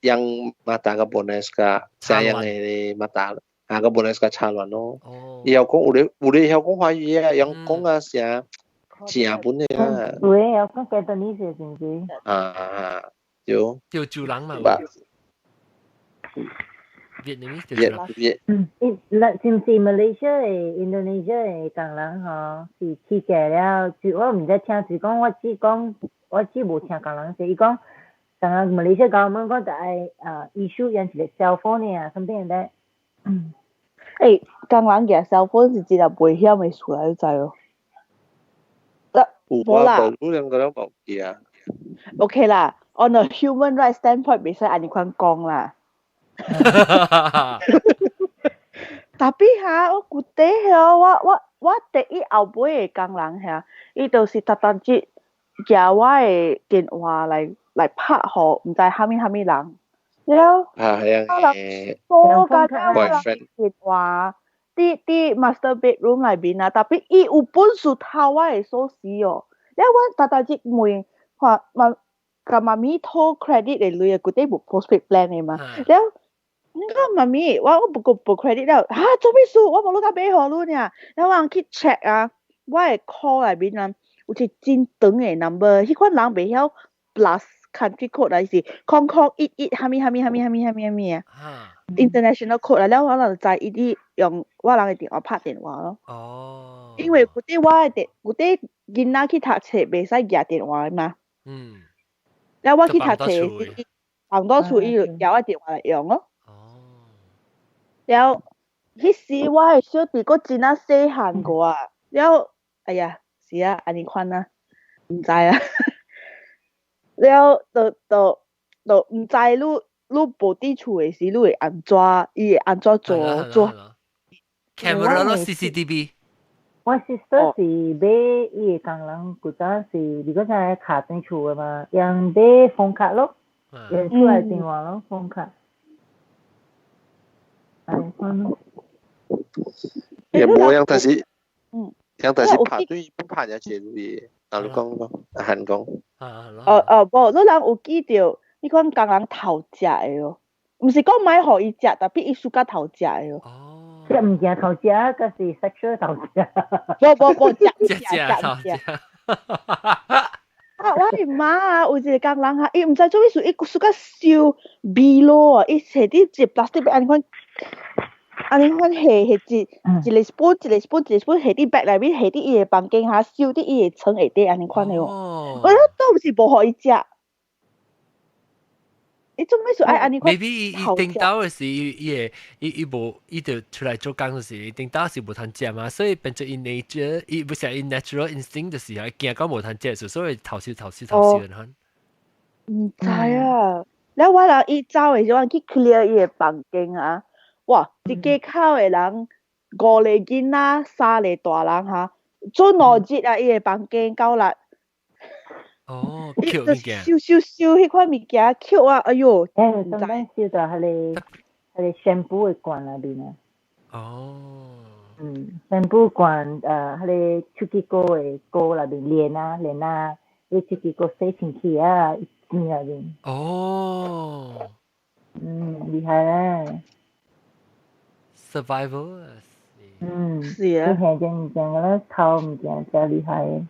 Speaker 4: yang mata ke Bones ka sayang ni mata ke Bones ka calon咯，以後講有啲以後講華語啊，yang 講啊成正本嘅啊，
Speaker 2: 對，有講 Cantonese 是唔是？
Speaker 1: 就主人嘛。Vietnamese
Speaker 2: 是唔是 Malaysia 嘅 Indonesia 嘅工人嗬？是起價了，我唔知聽住講，我只無聽工人說，伊講，但係 Malaysia government 講就係issue 人一個 cell phone 啊，something like that。
Speaker 5: 工人嘅 cell phone 是真係危險嘅事嚟，你知哦。
Speaker 4: 冇啦，你兩個都冇記啊。
Speaker 5: OK 啦，on a human rights standpoint 未使安尼款講啦。tapi我古地我第一後尾嘅工人伊就是特登接攞我嘅電話嚟拍互唔知蝦米人，了多家電話啲 master bedroom 裏邊啊，特別伊有本事偷我嘅鎖匙哦，了我特登接問話甲媽咪拖 credit 嚟類嘅，古地冇 postpaid plan 嘅嘛，了。你講媽咪，我冇 credit 了，做咩事？我冇攞架俾好你呢。然後我去 check 啊，我嘅 call 裏邊啊，有一真長嘅 number， 迄款人袂曉 plus country code 來是0011蝦米啊 ，international code 啦，了我就知伊啲用我人嘅電話拍電話咯。哦。因為嗰啲囡仔去讀冊袂使夾電話嘛。了我去讀冊，放多處伊就夾我電話嚟用咯。了，迄時我嘅小弟佫真細漢個啊，了，哎呀，是啊，安尼款啊，唔知啊，了，就唔知你無佇厝嘅時，你會安怎，伊會安怎做
Speaker 1: ？camera 咯 CCTV。
Speaker 2: 我 sister 是買伊個工人，古早是如果係卡進厝嘅嘛，用買 phone 卡咯，用出來電話咯 phone 卡。
Speaker 4: 也冇樣，但是
Speaker 5: 嗯，
Speaker 4: 拍對不拍人接路嘅，嗱你講咯，韓講，
Speaker 5: 無，你人有記到，你講工人偷食嘅哦，毋是講買互伊食，特別伊暑假偷食嘅哦。
Speaker 2: 即係唔驚頭食，嗰時 sexual 頭食。
Speaker 5: 無食
Speaker 1: 頭食。
Speaker 5: 啊！我媽啊，有一個工人哈，伊毋知做咩事，伊暑假燒味咯啊！伊摕啲一 plastic 安尼款下一個 spoon 下啲 bag 內面，下啲伊個房間哈，燒啲伊個床下底安尼款的哦。我都毋是無互伊食。伊做咩事愛安尼款？
Speaker 1: maybe 伊頂到嘅時，伊就出來做工嘅時，頂到是無通食嘛，所以變做伊 nature， 伊不是伊 natural instinct 嘅時候，驚到無通食，所以偷笑。
Speaker 5: 唔知啊！แล้ว我人伊走嘅時候去 clear 伊個房間啊，哇！一家口嘅人5個囡仔，3個大人哈，做2日啊，伊個房間夠力。
Speaker 1: 哦，
Speaker 5: 伊就
Speaker 1: 捡物件。
Speaker 5: 燒迄款物件，捡啊！哎喲，
Speaker 2: 誒，當然燒到係你 shampoo 嘅罐裏邊啊。
Speaker 1: 哦。
Speaker 2: shampoo 罐係你出去膏嘅膏裏邊鏈啊，你出去膏洗清氣啊，一邊裏邊。
Speaker 1: 哦。
Speaker 2: 厲害咧。
Speaker 1: survival
Speaker 5: 是啊。
Speaker 2: 你係真嘅偷物件真厲害。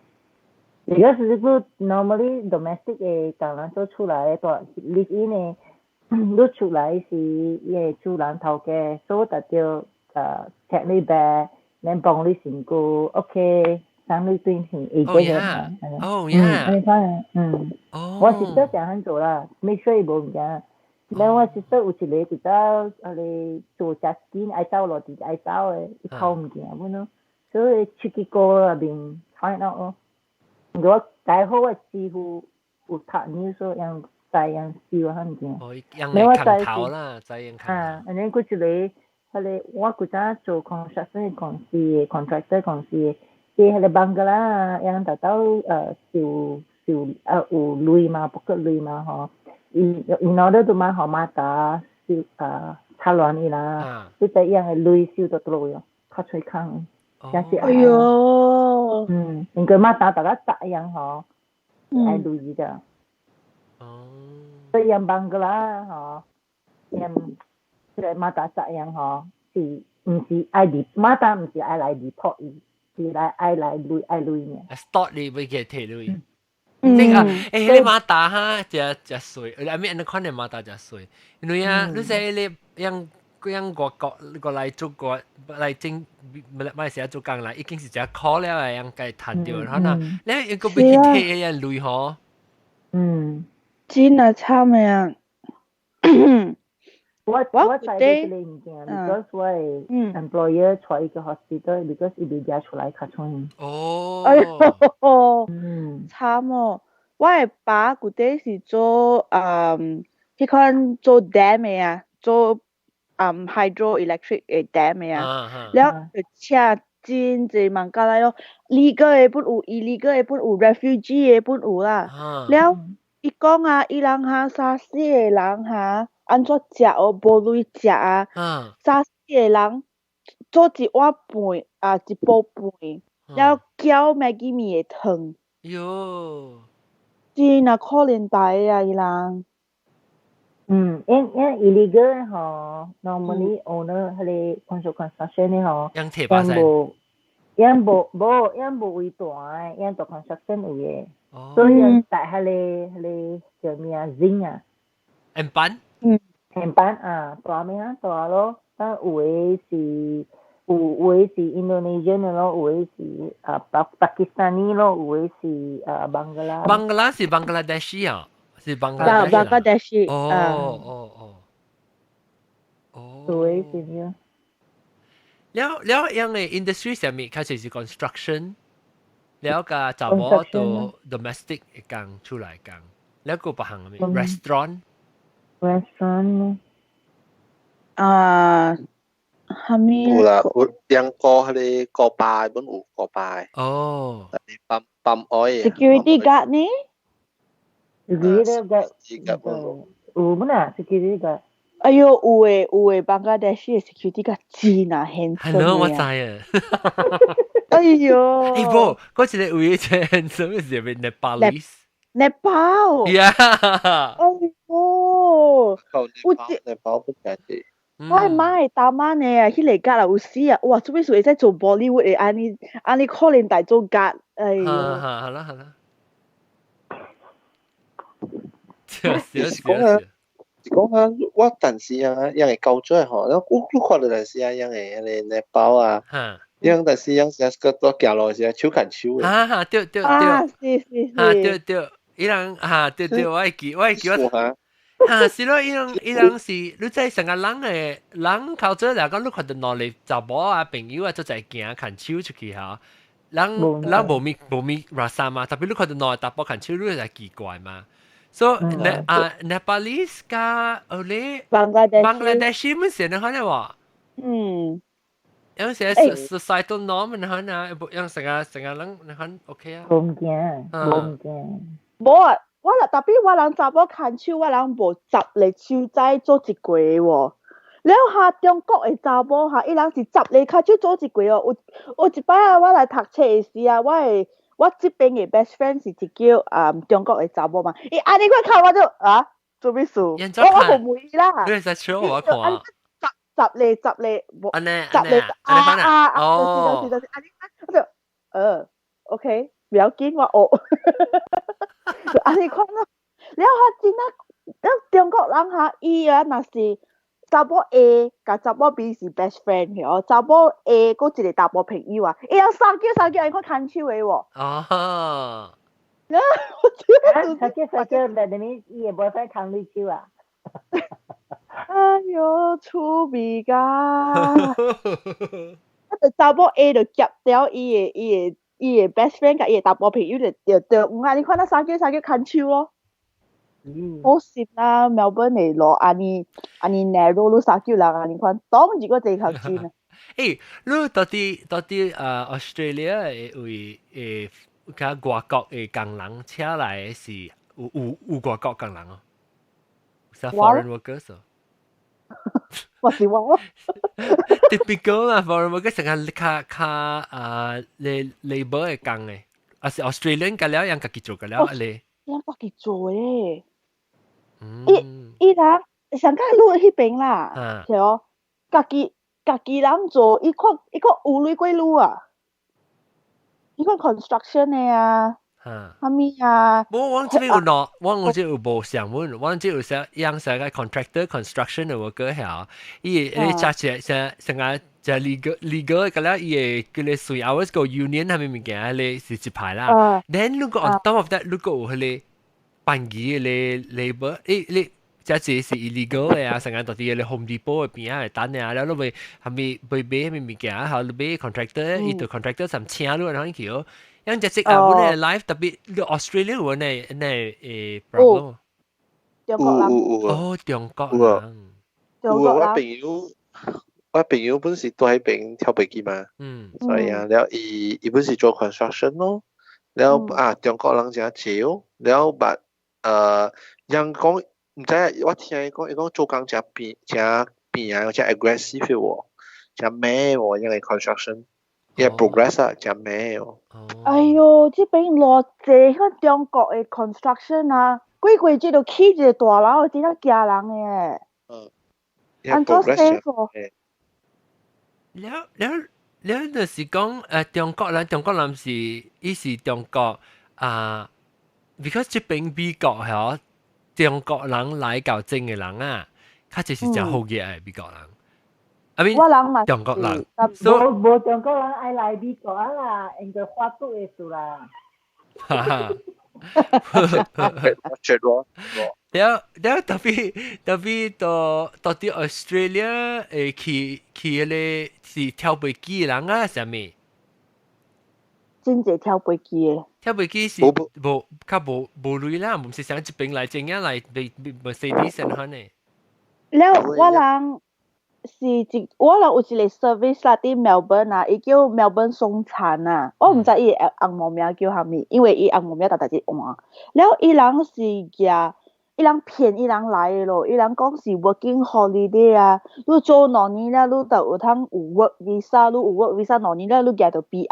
Speaker 2: 如果是個 normally domestic 嘅工人做出來，都 live in 嘅，你出來是嘅主人頭嘅，所以就check 你 bag，你幫你身軀 ，OK， 上你對錢一個人嘛。你看，我是都這樣做啦，make sure 冇物件。但我是都有一個比較做隻件愛走落地愛走嘅，偷物件咁咯，所以出去過入邊 find out 咯。如果大好嘅師傅有讀 news 所樣在樣燒下物件。
Speaker 1: 你話在頭啦，在樣頭。
Speaker 2: 然後佢一個係我嗰陣做 construction 公司嘅 contractor 公司嘅，即係邦格啦，樣達到燒有鐳嘛，不過鐳嘛嗬。in order to 買好馬達燒擦亂伊啦，即係樣嘅鐳燒到多樣，較脆坑。哎
Speaker 5: 呦，
Speaker 2: 應該馬達大家打樣嗬，愛鐳嘅。所以樣邦格啦嗬，樣即係馬達打樣嗬，是唔是愛嚟馬達唔是愛嚟 report 伊，是來愛嚟鐳嘅。
Speaker 1: stop 你會嘅睇鐳。即係你馬達哈，就水，I mean 你看你馬達就水，因為啊，你睇你樣過來做過來整，咪成日做工啦，已經是只 call 了嘅樣計彈掉，可能你一個俾佢睇嘅人累嗬。
Speaker 5: 真係慘嘅啊！
Speaker 2: 我在這裏唔驚 ，because 我係 employer 在一個 hospital，because 伊邊家出來較重。
Speaker 5: 哎呦，慘哦！我嘅爸嗰啲是做迄款做 dam 嘅啊，做hydroelectric 嘅 dam 嘅啊，แล้ว就請真濟孟加拉咯 ，legal 嘅本有 ，illegal 嘅本有 ，refugee 嘅本有啦，แล้ว伊講啊，伊人哈3、4個人哈。安怎食哦？無鐳食啊！3、4個人做一碗飯啊，一煲飯，然後攪Maggi mee嘅湯。
Speaker 1: 喲，
Speaker 5: 真啊可憐大啊！伊人。
Speaker 2: 因 illegal 嗬 ，normally owner 佢哋 construction 咧嗬，因無位大，因做 construction 有嘅，所以但係佢叫咩啊 zinc 啊，
Speaker 1: 円板。
Speaker 2: 円板啊，大咩啊大咯，但有嘅是 Indonesian 嘅咯，有嘅是Pakistani 咯，有嘅是Bangla。
Speaker 1: Bangla 是 Bangladeshi 啊，是
Speaker 5: Bangladeshi。
Speaker 1: 哦。
Speaker 2: 有嘅是咩？
Speaker 1: 了樣嘅 industry 上面開始是 construction，了個就冇到 domestic 嘅工出來工，了個別行嘅咩 restaurant。
Speaker 5: 係咪？
Speaker 4: 有啦，有兩個佢哋個拜本有個拜。
Speaker 1: 哦。
Speaker 4: ปั๊มoil。
Speaker 5: security guard 呢
Speaker 2: ？security guard 有乜啊？security guard。
Speaker 5: 哎呦，有诶，Bangladesh 嘅 security 個真啊 handsome
Speaker 1: 係咯，我知
Speaker 5: 嘅啊！
Speaker 1: 啊。
Speaker 5: 哎呦，
Speaker 1: 誒，不，嗰一個有一隻 handsome 是咪 Nepalese？
Speaker 5: Nepal，
Speaker 1: 呀，
Speaker 5: 哎呦，
Speaker 4: 靠
Speaker 5: 有
Speaker 4: 你包不解嘅。
Speaker 5: 我係買大晚嘅啊，迄個格啊有死啊！哇，做咩事會使做 Bollywood 嘅？安尼可憐大做格，哎呦，
Speaker 1: 好啦好啦，笑
Speaker 4: 你
Speaker 1: 笑
Speaker 4: 是講啊，
Speaker 1: 笑笑，
Speaker 4: 是講啊，我但是啊，因為舊咗嗬，我看到但是啊，因為你包啊，
Speaker 1: 嚇
Speaker 4: 因但是因成個都行路時手牽手嘅，
Speaker 1: 嚇對對
Speaker 5: 啊，
Speaker 1: 對，
Speaker 5: 是是
Speaker 1: 對
Speaker 5: 是，
Speaker 1: 對，伊人對對，我會記我。
Speaker 4: 傻下，
Speaker 1: 是咯，伊人是，你在成個人靠做嚟講，你看到哪裡查某啊朋友啊，都在行看手出去嚇，人無咪 rasa 嘛，特別你看到哪裡查某看手，你就奇怪嘛。So Nepalese 加oleh Bangladeshi 們是那樣喎，有時 societal norm 那樣啊，有成個人那樣 OK 啊。
Speaker 2: 無毋驚，無毋驚。
Speaker 5: 無啊，特別我人查某牽手，我人無十個手指做一個喎。了下中國嘅查某下，伊人是十個牽手做一個哦。有一擺啊，我來讀冊嘅時啊，我這邊嘅 best friend 是一個中國嘅查某嘛，伊安尼佢看我就做咩事？我唔會啦。
Speaker 1: 你係笑我看啊？
Speaker 5: 十個，
Speaker 1: 安尼
Speaker 5: 十個
Speaker 1: 哦，
Speaker 5: 就是安尼，我就OK，不要緊，我學，就安尼看咯。了下真啊，中國人下伊啊，若是查某 A 甲查某 B 是 best friend 嘅哦，查某 A 嗰一個查某朋友啊，伊有三叫安尼看牽手嘅喎。
Speaker 1: 哦。
Speaker 2: 撒嬌，但係你伊個 boyfriend 扛你手啊？
Speaker 5: 哎呦，趣味噶！查某 A 就夾掉伊個 best friend 甲伊個查某朋友就安尼看到三叫牽手咯。好善啊，Melbourne 嚟攞安尼 narrow 都三叫人安尼看，當住個地球轉啊！
Speaker 1: 誒，你到底Australia 誒甲外國嘅工人請來是有外國工人哦，是 foreign workers 哦。
Speaker 5: 我是我。
Speaker 1: typical 啊，foreign workers 成個較labor 嘅工嘅，啊是 Australian 㗎了，人家己做㗎了，啊咧。
Speaker 5: 人家己做誒。伊人上家錄迄邊啦，係哦，家己人做，伊個有累過錄啊，伊個 construction 嘅啊，啥物啊？
Speaker 1: 我這邊有喏，我這有無上文，我這有些樣些個 contractor construction 嘅 worker 係，伊你揸住成個就 legal 嘅啦，伊個佢哋隨 hours 個 union 係咪物件咧是一排啦。Then 如果 on top of that，如果有佢哋辦嘢咧 labor，你即係是 illegal 嘅啊，成日到啲咧 Home Depot 入邊啊嚟等啊，แล้ว咪係咪買係咪物件啊？後你買 contractor，伊對 contractor 上請咗然後佢。yang jadi abang ni live tapi di Australia pun ni problem.
Speaker 5: 中國人。
Speaker 1: 哦，中國人。
Speaker 4: 我朋友本是都喺邊跳飛機嘛，所以啊，然後伊本是做 construction 咯，然後中國人真少，然後人講唔知我聽伊講做工真變啊，真 aggressive 喎，真咩喎，因為 construction。Yeah, progress 啊，真咩哦？
Speaker 5: 哎呦，這邊偌濟嗰中國嘅 construction 啊，幾這度起一個大樓，真係驚人嘅。按照 safe 喎。
Speaker 1: 了就是講中國人是伊是中國because 這邊美國係中國人來搞政嘅人啊，佢就是真好嘅美國人。I mean， 中國人，
Speaker 2: 無中國人愛來美國啦，應該發都會數啦。
Speaker 1: 哈哈，
Speaker 4: 絕咯。
Speaker 1: 了特別到啲 Australia 去咧是跳飛機嘅人啊，係咪？
Speaker 5: 真係跳飛機嘅。
Speaker 1: 跳飛機是無累啦，唔是想一邊來正樣來Mercedes 先看呢。
Speaker 5: 了我人。我有一個 service 啦，喺 Melbourne 啊，伊叫 Melbourne 送餐啊，我唔知伊紅毛名叫啥物，因為伊紅毛名大隻換，了伊人是伊人骗伊人来的咯，伊人讲是 working holiday 啊，你做两年了，你就有通有 work visa，你有 work visa 两年了，你拿到 PR，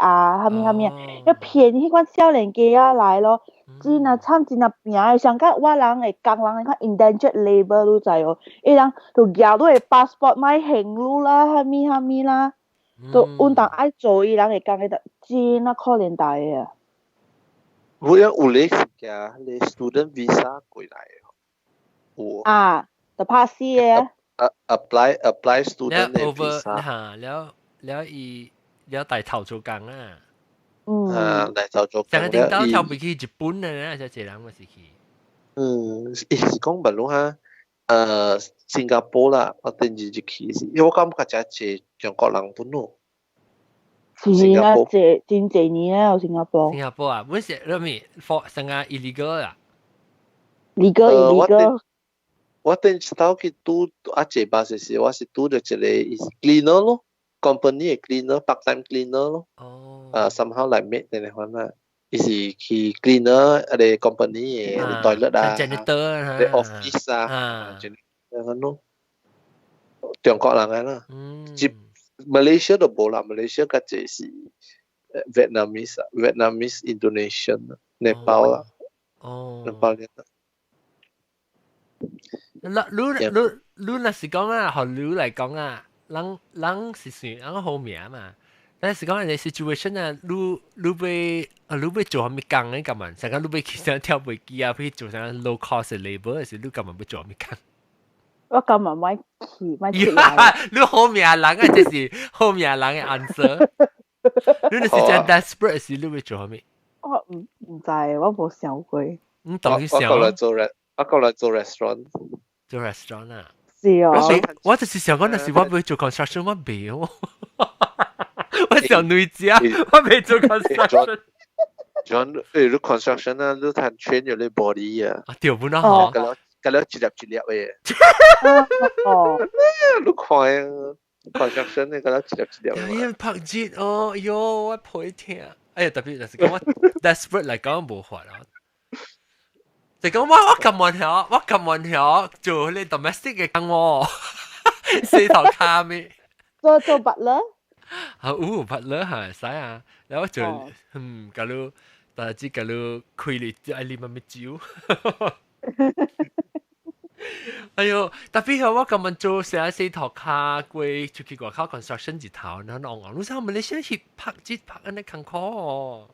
Speaker 5: 虾米，要骗迄款少年家仔来咯，真啊惨真啊拼的，上甲我人会工人迄款 indentured labour，你知哦，伊人就举你的 passport 莫行路啦，虾米啦，就运动爱做伊人会工的，真啊可怜大个啊。
Speaker 4: 我有你是嘅，你 student visa 過嚟，有
Speaker 5: 啊，就拍死嘅。
Speaker 4: apply
Speaker 1: แล้ว
Speaker 4: student 嘅
Speaker 1: over
Speaker 4: visa
Speaker 1: แล้ว大頭做工啊，
Speaker 4: 嚟就做
Speaker 1: 成日頂到跳飛去日本啊，就這人我是去，
Speaker 4: 伊是講問路哈，新加坡啦，我頂住就去是，因為我感覺真係中國人本咯。
Speaker 5: 是啊，真濟年啊，有新加坡。
Speaker 1: 新加坡啊，本是咩？for 成個 illegal 啊
Speaker 5: ？illegal。
Speaker 4: 我頂住到去讀阿姐巴時時，我是讀到一個 cleaner 咯 ，company 嘅 cleaner，part time cleaner 咯。somehow like mate 嘅款啦，伊是去 cleaner 嗰啲 company 嘅 toilet 啊，啲 office 啊，janitor 咁咯。中國人嘅啦，接。Malaysia 都冇啦 ，Malaysia 嘅就係 Vietnamese、Indonesian 啦、Nepal 啦，Nepal 嘅。
Speaker 1: 你那是講啊，學你嚟講啊，人是算好名嘛。但是講你 situation 啊，你做下咩工咧？咁啊，成日你要去上跳飛機啊，去做上 low cost labor，還是你咁啊要做咩工？
Speaker 5: 我今日咪去，
Speaker 1: 你好命人啊，這是好命人嘅 answer。你是真 desperate 時，你會做咩？
Speaker 5: 我唔知，我冇想過。
Speaker 1: 你當去想？
Speaker 4: 我過來做 restaurant。
Speaker 1: 做 restaurant 啊？
Speaker 5: 是啊。
Speaker 1: 我就是想講，那時我唔會做 construction，我未哦。我想女家，我未做 construction。
Speaker 4: John，你 construction 啊，你睇 train 咗你 body 啊。
Speaker 1: 啊，調本啦嗬。
Speaker 4: 咁樣一粒嘅。你看啊 ，construction 你咁樣一粒。
Speaker 1: 因為拍節哦，喲，我陪聽。哎呀，特別就是講我 desperate 嚟講冇法啊。就講我咁運條做你 domestic 嘅工喎，四頭卡咩？
Speaker 5: 做 butler。
Speaker 1: 啊，butler 係使啊，然後做假如大致假如開你就愛你乜乜招。哎呦，特別係我咁樣做成四頭卡過出去外口 construction 一頭，然後我你知咪你先去拍節拍安尼坎坷。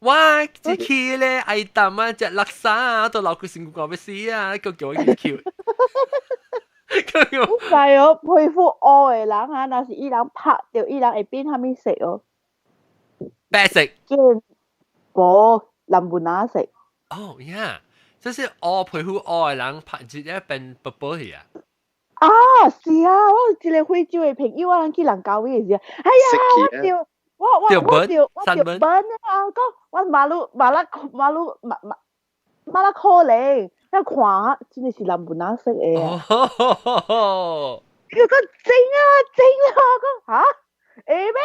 Speaker 1: 哇！一去咧，愛淡啊，隻垃圾啊，都留佢成個要死啊！佢叫我去叫。
Speaker 5: 係哦，佩服我嘅人啊，那是伊人拍掉，伊人會變蝦米色哦？
Speaker 1: 白色。
Speaker 5: 無，藍本哪色？
Speaker 1: 哦呀，就是我佩服我嘅人拍節一變白白去啊！
Speaker 5: 啊，是啊，我一個非洲嘅朋友，我去人教會嘅時候，哎呀，我掉本啊！講我馬拉可能，一看真係是藍本哪色嘅啊！佢講整啊！我講嚇，咩？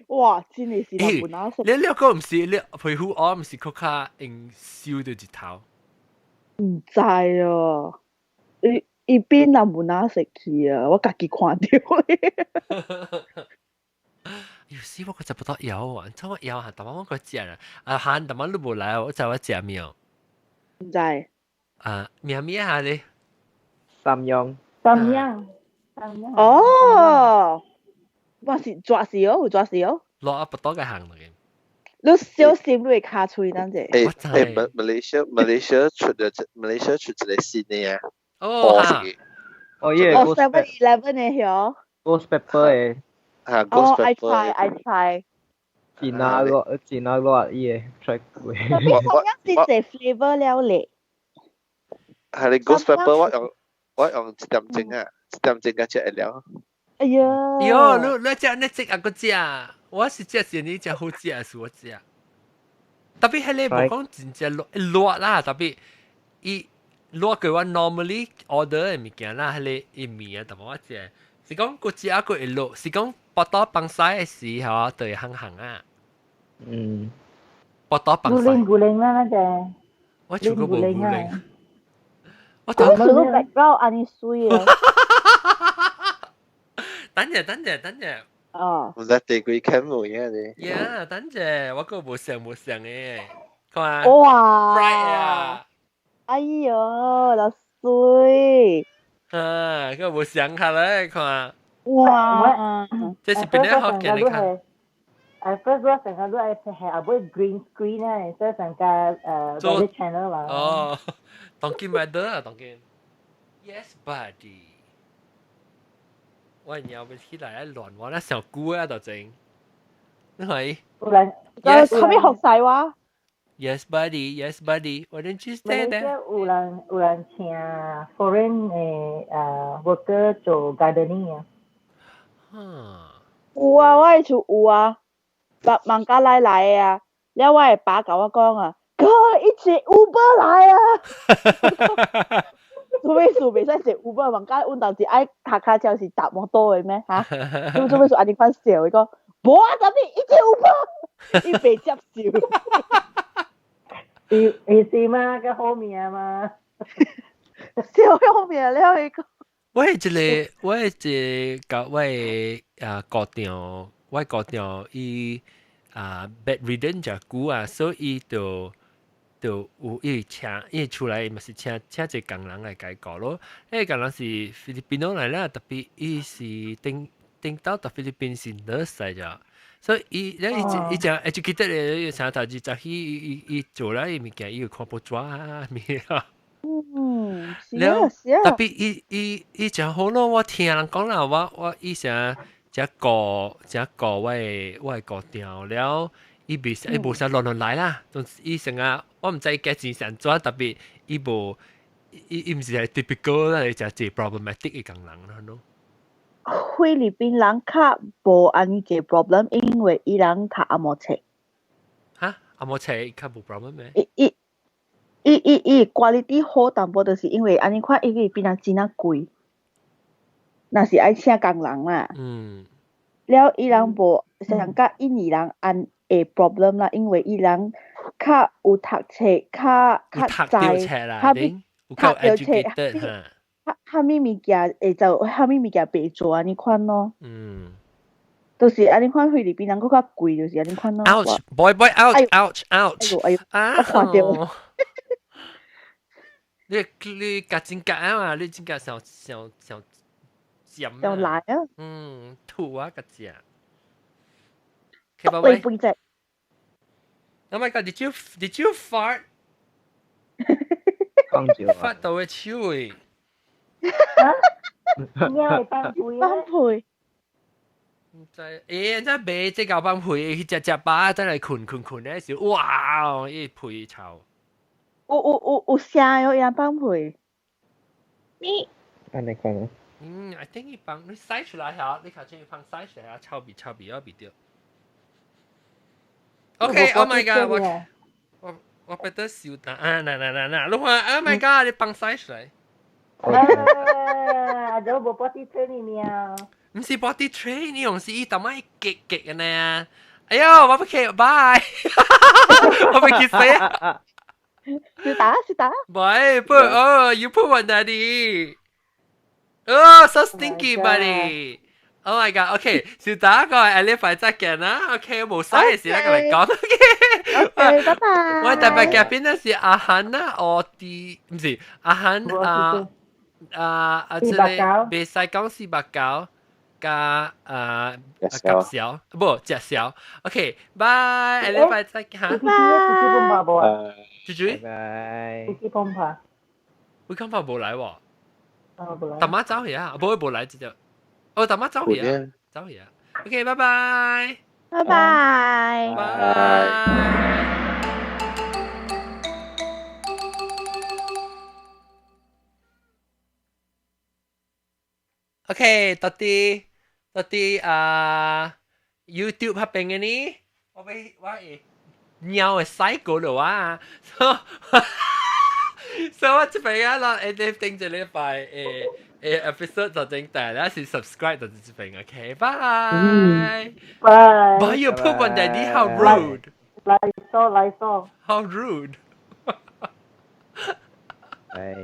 Speaker 5: 哇！真係是藍本哪色。
Speaker 1: 你個唔是你佩服我唔是佢卡用燒到一頭。
Speaker 5: 唔知啊，伊變藍本哪色去啊！我家己看到。
Speaker 1: 有時我就不得有啊，怎麼有啊？但我個食啊，喊但我都冇來，我就我食苗。
Speaker 5: 唔知。
Speaker 1: 苗下你。
Speaker 3: 三樣。
Speaker 5: 哦，我是抓少。
Speaker 4: 落
Speaker 1: 啊不多嘅行嚟。
Speaker 5: 你小心你會卡脆等陣。
Speaker 4: Malaysia 出一個新嘅啊。
Speaker 1: 哦
Speaker 3: 耶。
Speaker 5: 7-11嘅曉。
Speaker 3: Ghost pepper 嘅。
Speaker 5: I try。
Speaker 3: 真攞嘢 try 過。
Speaker 5: 特別同樣是隻 flavour 了咧。
Speaker 4: 係你 ghost pepper 我用一點鐘啊只會了。
Speaker 5: 哎呀！
Speaker 1: 喲，你食啊個食，我是食是你食好食還是我食？特別係你冇講真正落啦，特別伊落嘅話 normally order 嘅物件啦，係你麵啊，同埋我食是講個食個會落，是講拔刀放曬嘅時候對行啊。拔刀放曬。
Speaker 2: 古靈啦那隻。
Speaker 1: 我做過無古靈，我
Speaker 5: 做
Speaker 1: 等
Speaker 5: 咩做到 background 安尼水啊？
Speaker 1: 等陣，
Speaker 5: 哦，
Speaker 4: 唔使地幾 cam 冇嘢你。
Speaker 1: 呀，等陣，我個冇上嘅，看下
Speaker 5: 哇
Speaker 1: ，bright 啊，
Speaker 5: 哎呦，老水，
Speaker 1: 個冇上下咧，看下，
Speaker 5: 哇，
Speaker 1: 這是邊個學嘅你看？
Speaker 2: first 我成日都係係阿妹 green screen 咧，所以成個
Speaker 1: 做
Speaker 2: Weather Channel 啦。
Speaker 1: 哦，當見咪得啊，當見。Yes, buddy。我要唔起來亂我那小姑啊，就整，你係
Speaker 2: 有人
Speaker 5: 後尾學晒話，
Speaker 1: Yes, buddy. Yes, buddy. Why didn't you stay
Speaker 2: 馬來西
Speaker 1: there?
Speaker 2: 亞有人請 foreign worker 做 gardening 啊。
Speaker 1: Huh.
Speaker 5: 有啊，我係做有啊，孟加拉來的啊，了我係爸甲我講啊，哥一隻 Uber 來啊。做咩事袂使食 Uber 孟加拉阮當時愛下卡車是搭摩托的咩嚇？做咩事安尼款笑伊講，無啊，咁你一隻 Uber，伊被接受。
Speaker 2: 是嘛？個好面嘛。
Speaker 5: 笑喺後面了伊講，
Speaker 1: 我係一個我高中伊bedridden 只久啊，所以就伊出來嘛是請一個工人來解教咯。迄個工人是菲律賓來啦，特別伊是頂到菲律賓是 nurse 嚟着。所以伊講 educated 嘅啥代志，就伊做啦伊物件，伊有看報紙啊咩啊。
Speaker 5: 是啊是啊，
Speaker 1: 特別伊真好咯，我聽人講啦，我以前只個我嘅高調了，伊無啥亂來啦，總之伊成啊，我唔知幾錢成做，特別伊唔是係 typical 啦，就係 problematic 嘅工人咯。
Speaker 5: 菲律賓人較無安尼個 problem，因為伊人較阿無切。
Speaker 1: 嚇，阿冇車較無 problem 咩？
Speaker 5: 伊 quality 好淡薄，就是因為安尼款，伊菲律賓人真啊貴。若是愛請工人啦，了伊人無像甲印尼人安會 problem 啦，因為伊人較有讀冊，較知，較有冊。蝦米物件會做，蝦米物件袂做安尼款咯。就是安尼款菲律賓人佫較貴，就是安尼款咯。
Speaker 1: Ouch, boy, ouch.
Speaker 5: 我看到。
Speaker 1: 你夾真夾啊嘛！你真夾小尖啊！
Speaker 5: 就來啊！
Speaker 1: 吐啊個只。Okay,
Speaker 5: 背背脊。
Speaker 1: Oh my god! Did you fart?
Speaker 3: 放咗
Speaker 1: 發到嘅超誒！
Speaker 2: 點解係幫配
Speaker 5: 幫配？
Speaker 1: 唔知真係俾即係幫配，只巴真係困咧時，哇！依配臭。
Speaker 5: 有聲哦，人幫配。咪。
Speaker 3: 安尼講啊。
Speaker 1: I think 你幫你篩出來嚇，你頭先幫篩出來啊，臭味我鼻掉。Okay, oh my god！我不得笑得啊！嗱，你話 Oh my god！你幫篩出來。
Speaker 2: 阿姐冇 body training 啊。
Speaker 1: 唔是 body training，用是伊特咪極嘅呢。哎呀，我不企，bye。我被結死啊！
Speaker 5: 是打。
Speaker 1: 喂，put you put one daddy。Oh, so stinky, buddy. Oh my god. Okay，小打個係你快則嘅啦。Okay，冇嘥嘅事啦，嚟講。
Speaker 5: Okay，拜拜。
Speaker 1: 我特別嘅邊咧是阿涵啦，我啲唔是阿涵即係別使講四百九加夾小，不隻小。Okay，bye。你快則嚇。
Speaker 5: 拜。
Speaker 1: 豬豬。
Speaker 3: 拜拜。
Speaker 2: 會碰怕。
Speaker 1: 會碰怕冇嚟喎。大媽走去啊，冇冇嚟就。哦，大媽走去啊，走去啊。OK， 拜拜。
Speaker 5: 拜拜。
Speaker 1: 拜。OK，到底YouTube 拍片嘅呢？我鳥嘅細個了啊！所以我這邊啊，嗱，你定住呢塊episode 就整大啦，是 subscribe 就這邊 OK，bye。Bye。Why you put one daddy? How rude?
Speaker 2: 來嗦。
Speaker 1: How rude?
Speaker 3: 拜。